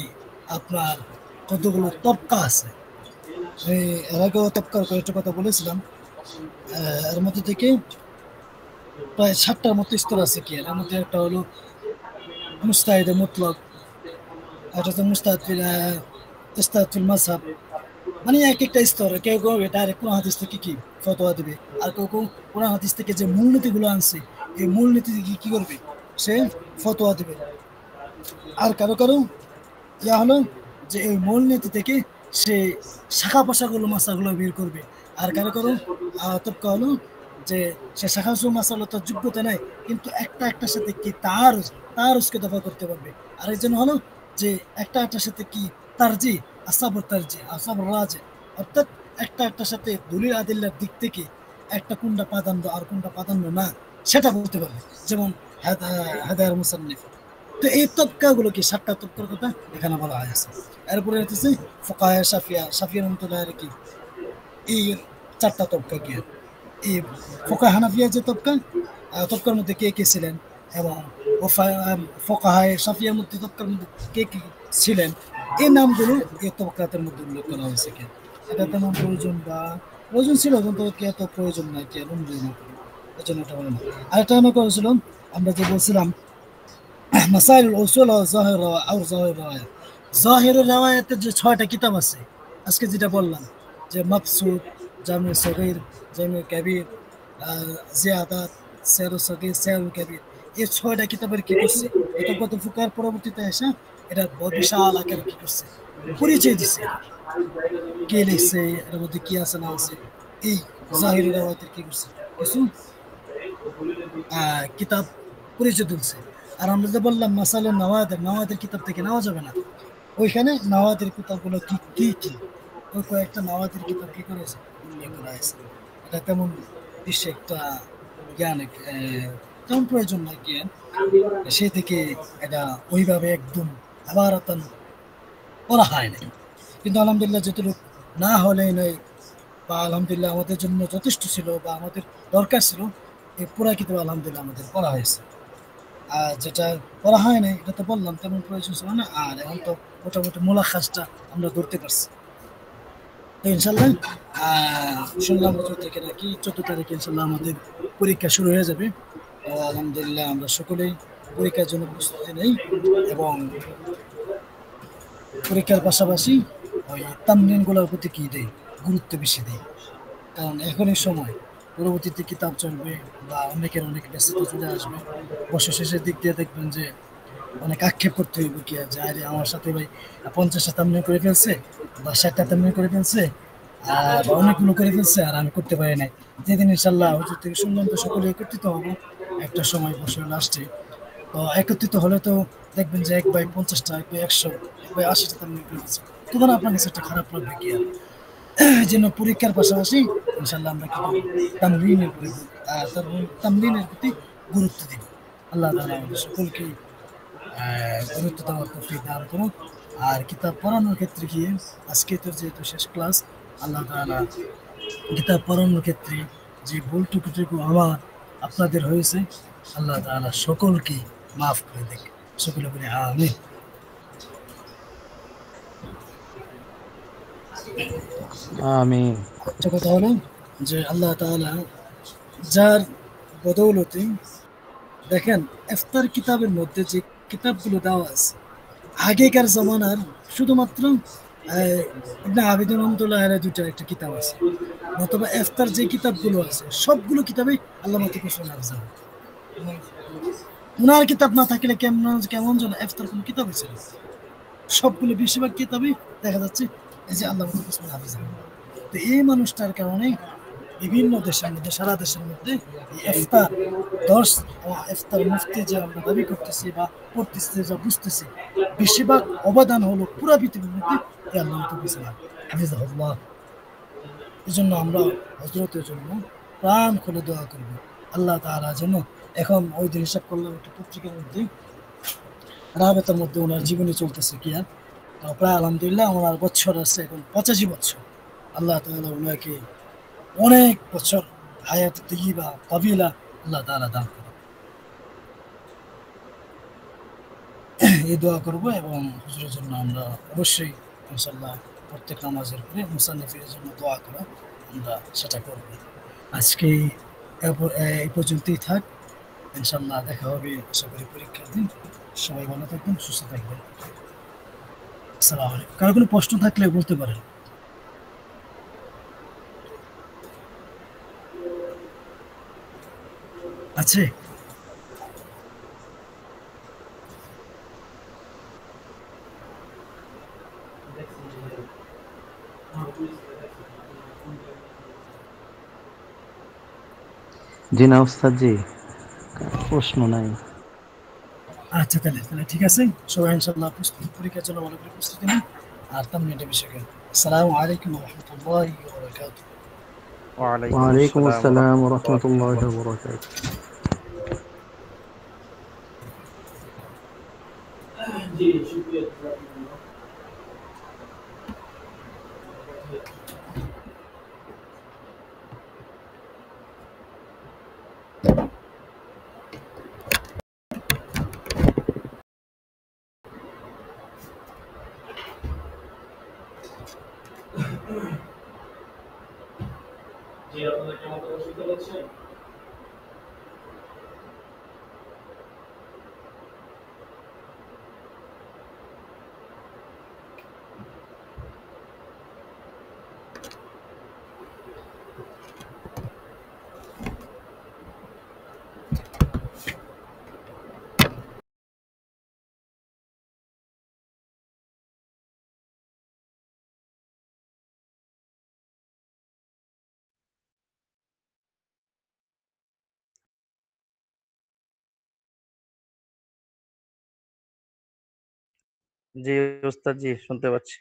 আপনার কতগুলো তবকা আছে, আমি এর আগেও তৎকার কয়েকটা কথা বলেছিলাম। এর মধ্যে থেকে প্রায় ৭টার মতো স্তর আছে কি এর মধ্যে একটা হলো মুস্তাহিদে মুতলাক, একটা হচ্ছে ইস্তাহাদ ফিল মাযহাব। মানে একেকটা স্তর। কেউ ডাইরেক্ট কোরআন হাদিস থেকে কি ফতোয়া দিবে। আর কেউ কোরআন হাদিস থেকে যে মূলনীতিগুলো আনছে, এই মূলনীতি থেকে কি করবে? সে ফতোয়া দিবে। আর কারো ইয়া হলো যে এই মূলনীতি থেকে সে শাখা পোশাকগুলো মাসাগুলো বের করবে। আর কারো তবকা হলো যে সে শাখা মাসাগুলো তার যোগ্যতা নেই, কিন্তু একটার সাথে কি তার উসকে দফা করতে পারবে। আর এই জন্য হলো যে একটার সাথে কি আসাবর রাজে, অর্থাৎ একটার সাথে দলিল আদিল্লার দিক থেকে একটা কোনটা প্রাধান্য আর কোনটা প্রাধান্য না সেটা বলতে পারবে। যেমন হাদায়ার মুসান্নিফ। তো এই তবকাগুলো কি ৭টা তবকার কথা এখানে বলা হয়েছে। এরপরে হচ্ছে ফোকাহে সাফিয়া রহমতুল্লাহ কি এই ৪টা তবকা কি এই ফোকা হানাফিয়া যে তবকার মধ্যে কে কে ছিলেন, এবং ফোকাহায় সাফিয়ার মধ্যে তবকার মধ্যে কে কে ছিলেন, এই নামগুলো এই তবকাতের মধ্যে উল্লেখ করা হয়েছে। কি এটা তেমন প্রয়োজন ছিল, কিন্তু কি এত প্রয়োজন নাই কি অনুযায়ী না করি, এই জন্য এটা বলে না। আরেকটা মনে করেছিল, আমরা যে বলছিলাম মাসাইল উসুল ও জাহির রাওয়ায়াত। জাহিরুর রাওয়ায়াতের যে ৬টা কিতাব আছে, আজকে যেটা বললাম যে মাবসুত, জামি সগীর, জামি কবির, জিয়াদাত, সেরু সগীর, সেরু কবির, এই ৬টা কিতাবের কি করছে? এটা কত ফুকার পরবর্তীতে এসে এটা বিশাল আকারে কি করছে? পরিচয় দিছে। কে লিখছে, এর মধ্যে কি আছে না আছে, এই জাহিরুর রাওয়ায়াতের কি করছে? কিছু কিতাব পরিচয় তুলছে। আর আমরা যে বললাম মাসালে নওয়াদের কিতাব থেকে নেওয়া যাবে না, ওইখানে নওয়াদের কিতাবগুলো কি ওই কয়েকটা নওয়াদের কিতাব কি করেছে উল্লেখ করা হয়েছে। এটা তেমন বিশ্বে একটা জ্ঞান তেমন প্রয়োজন নয় জ্ঞান, সে থেকে এটা ওইভাবে একদম আবার করা হয় না। কিন্তু আলহামদুলিল্লাহ যতটুকু না হলে নয়, বা আলহামদুলিল্লাহ আমাদের জন্য যথেষ্ট ছিল বা আমাদের দরকার ছিল, এই পুরা কিতাব আলহামদুলিল্লাহ আমাদের পড়া হয়েছে। আর যেটা করা হয় না এটা তো বললাম তেমন প্রয়োজন ছিল না। আর এখন তো মোটামুটি মুলাখাসটা আমরা ধরতে পারছি। তো ইনশাল্লাহ শুনলাম 14 তারিখে ইনশাল্লাহ আমাদের পরীক্ষা শুরু হয়ে যাবে। তো আলহামদুলিল্লাহ আমরা সকলেই পরীক্ষার জন্য প্রস্তুতি নেই, এবং পরীক্ষার পাশাপাশি ওই তামরিনগুলোর প্রতি কি দেয়, গুরুত্ব বেশি দেয়। কারণ এখনই সময়, পরবর্তীতে কিতাব চলবে বা অনেক ব্যস্ততা চলে আসবে। বর্ষ শেষের দিক দিয়ে দেখবেন যে অনেক আক্ষেপ করতে হইব কি যে আরে আমার সাথে ভাই 50টা তামলিন করে ফেলছে বা 60টা তামলিন করে ফেলছে, আর অনেকগুলো করে ফেলছে আর আমি করতে পারি নাই। যেদিন ইনশাল্লাহ হুজুর থেকে শুনলাম তো সকলে একত্রিত হবো একটা সময় বছর লাস্টে। তো একত্রিত হলে তো দেখবেন যে 1/50টা, 1/100, 1/80টা তামলিন করে ফেলছে, তখন আপনার কাছে একটা খারাপ লাগবে কি আর। এই জন্য পরীক্ষার পাশাপাশি ইনশাল্লাহ আমরা কি করবো, তামরিনের প্রতি তামরিনের প্রতি গুরুত্ব দিব। আল্লাহ তাআলা আমাদের সকলকে গুরুত্ব দেওয়ার তৌফিক দান করুন। আর কিতাব পড়ানোর ক্ষেত্রে গিয়ে আজকে তো যেহেতু শেষ ক্লাস, আল্লাহ তাআলা কিতাব পড়ানোর ক্ষেত্রে যে ভুল টুকু আমার আপনাদের হয়েছে, আল্লাহ তাআলা সকলকে মাফ করে দেখ। সকলে বলে আমিন। আমিন। একটা কথা হলো যে আল্লাহ তাআলা যার বদৌলতে দেখেন ইফতার কিতাবের মধ্যে যে কিতাবগুলো দেওয়া আছে আগেকার জমানার, শুধুমাত্র ইবনে আবিদিন রহমতুল্লাহ আলাইহির দুইটা একটা কিতাব আছে, অথবা ইফতার যে কিতাবগুলো আছে সবগুলো কিতাবে আল্লামা তৌফিক হাফিজাহ। উনার কিতাব না থাকলে কেমন যেন ইফতার কোনো কিতাব ছিল। সবগুলো বেশিরভাগ কিতাবই দেখা যাচ্ছে এই যে আল্লামা তৌফিক হাফিজাহ। তো এই মানুষটার কারণে বিভিন্ন দেশের মধ্যে, সারা দেশের মধ্যে ইফতার দর্শ ও ইফতার মুফতি যে আমরা দাবি করতেছি বা পড়তেছি যা বুঝতেছি, বেশিরভাগ অবদান হলো পুরা পৃথিবীর মধ্যে এই আল্লাহ হাফিজাহুল্লাহ। এই জন্য আমরা হজরতের জন্য প্রাণ খুলে দোয়া করব আল্লাহ তাআলা যেন, এখন ওই দিন হিসাব করলাম একটা পত্রিকার মধ্যে রাবেতার মধ্যে ওনার জীবনী চলতেছে কি আর, তো প্রায় আলহামদুলিল্লাহ ওনার বছর আছে এখন 85 বছর। আল্লাহ তাআলা ওনাকে অনেক বছর হায়াত তৈয়বা কাবিলা আল্লাহ তাআলা দান করুন। এই দোয়া করব, এবং হুজুরের জন্য আমরা অবশ্যই ইনশাআল্লাহ প্রত্যেক নামাজের পরে মুসান্নিফের জন্য দোয়া করা আমরা সেটা করব। আজকে এই পর্যন্তই থাক। ইনশাল্লাহ দেখা হবে আশা করি পরীক্ষার দিন। সবাই ভালো থাকবেন, সুস্থ থাকবেন। আসসালামু আলাইকুম। কারো কোনো প্রশ্ন থাকলে বলতে পারেন। আছে? জি না ওস্তাদ জি, প্রশ্ন নাই। আচ্ছা, তাহলে তাহলে ঠিক আছে। সবাই ইনশাল্লাহ পরীক্ষার জন্য ভালো করে প্রস্তুতি নিন। আর তেমন এটা বিষয়কে আসসালামু আলাইকুম রহমতুল্লাহি ওয়া বারাকাতুহু। ওয়ালাইকুম আসসালাম ওয়া রাহমাতুল্লাহি ওয়া বারাকাতুহু। জি ওস্তাদ জি, শুনতে পাচ্ছি।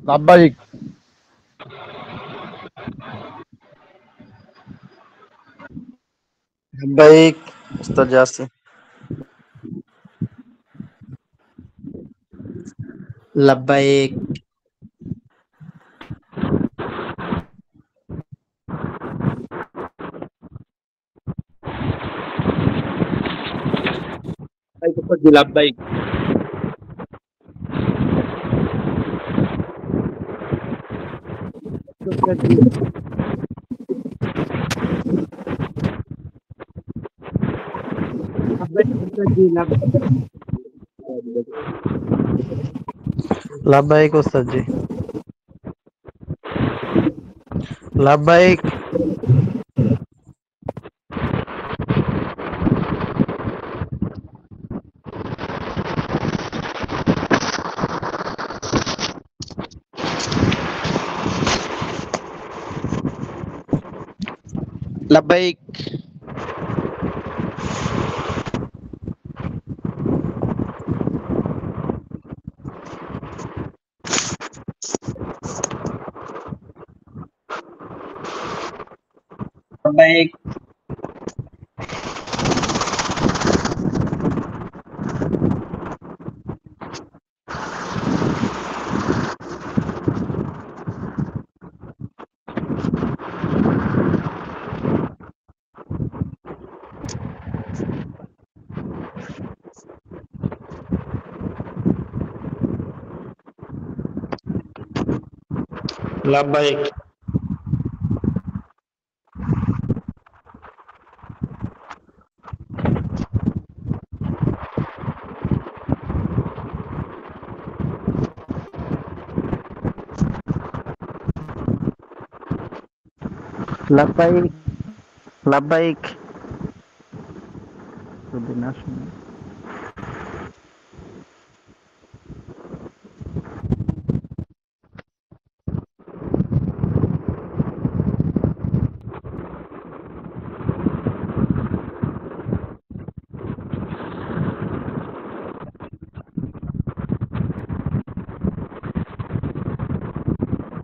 লাভবাহিক। লাব্বাইক ওস্তাদ জি, আছি। লাব্বাইক। লাব্বাইক। লাভবাহিক ওস্তাদ জি, লাভবাহিক। লাব্বাইক। লাব্বাইক। লাভবাহিক লাব্বাইক লাব্বাইক যদি না শুনে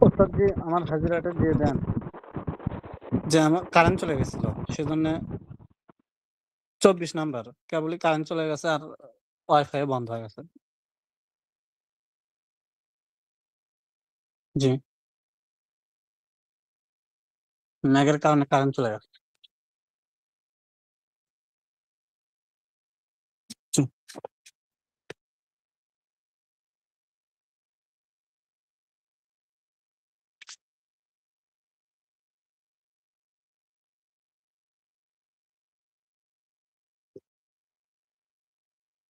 ওস্তাদ জি আমার হাজিরাটা দিয়ে দেন। যে আমার কারেন্ট চলে গেছিল সেজন্য 24 নাম্বার কেবলই কারেন্ট চলে গেছে আর ওয়াইফাই বন্ধ হয়ে গেছে। জি ম্যাগের কারণে কারেন্ট চলে গেছে। জি।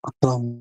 আসসালামু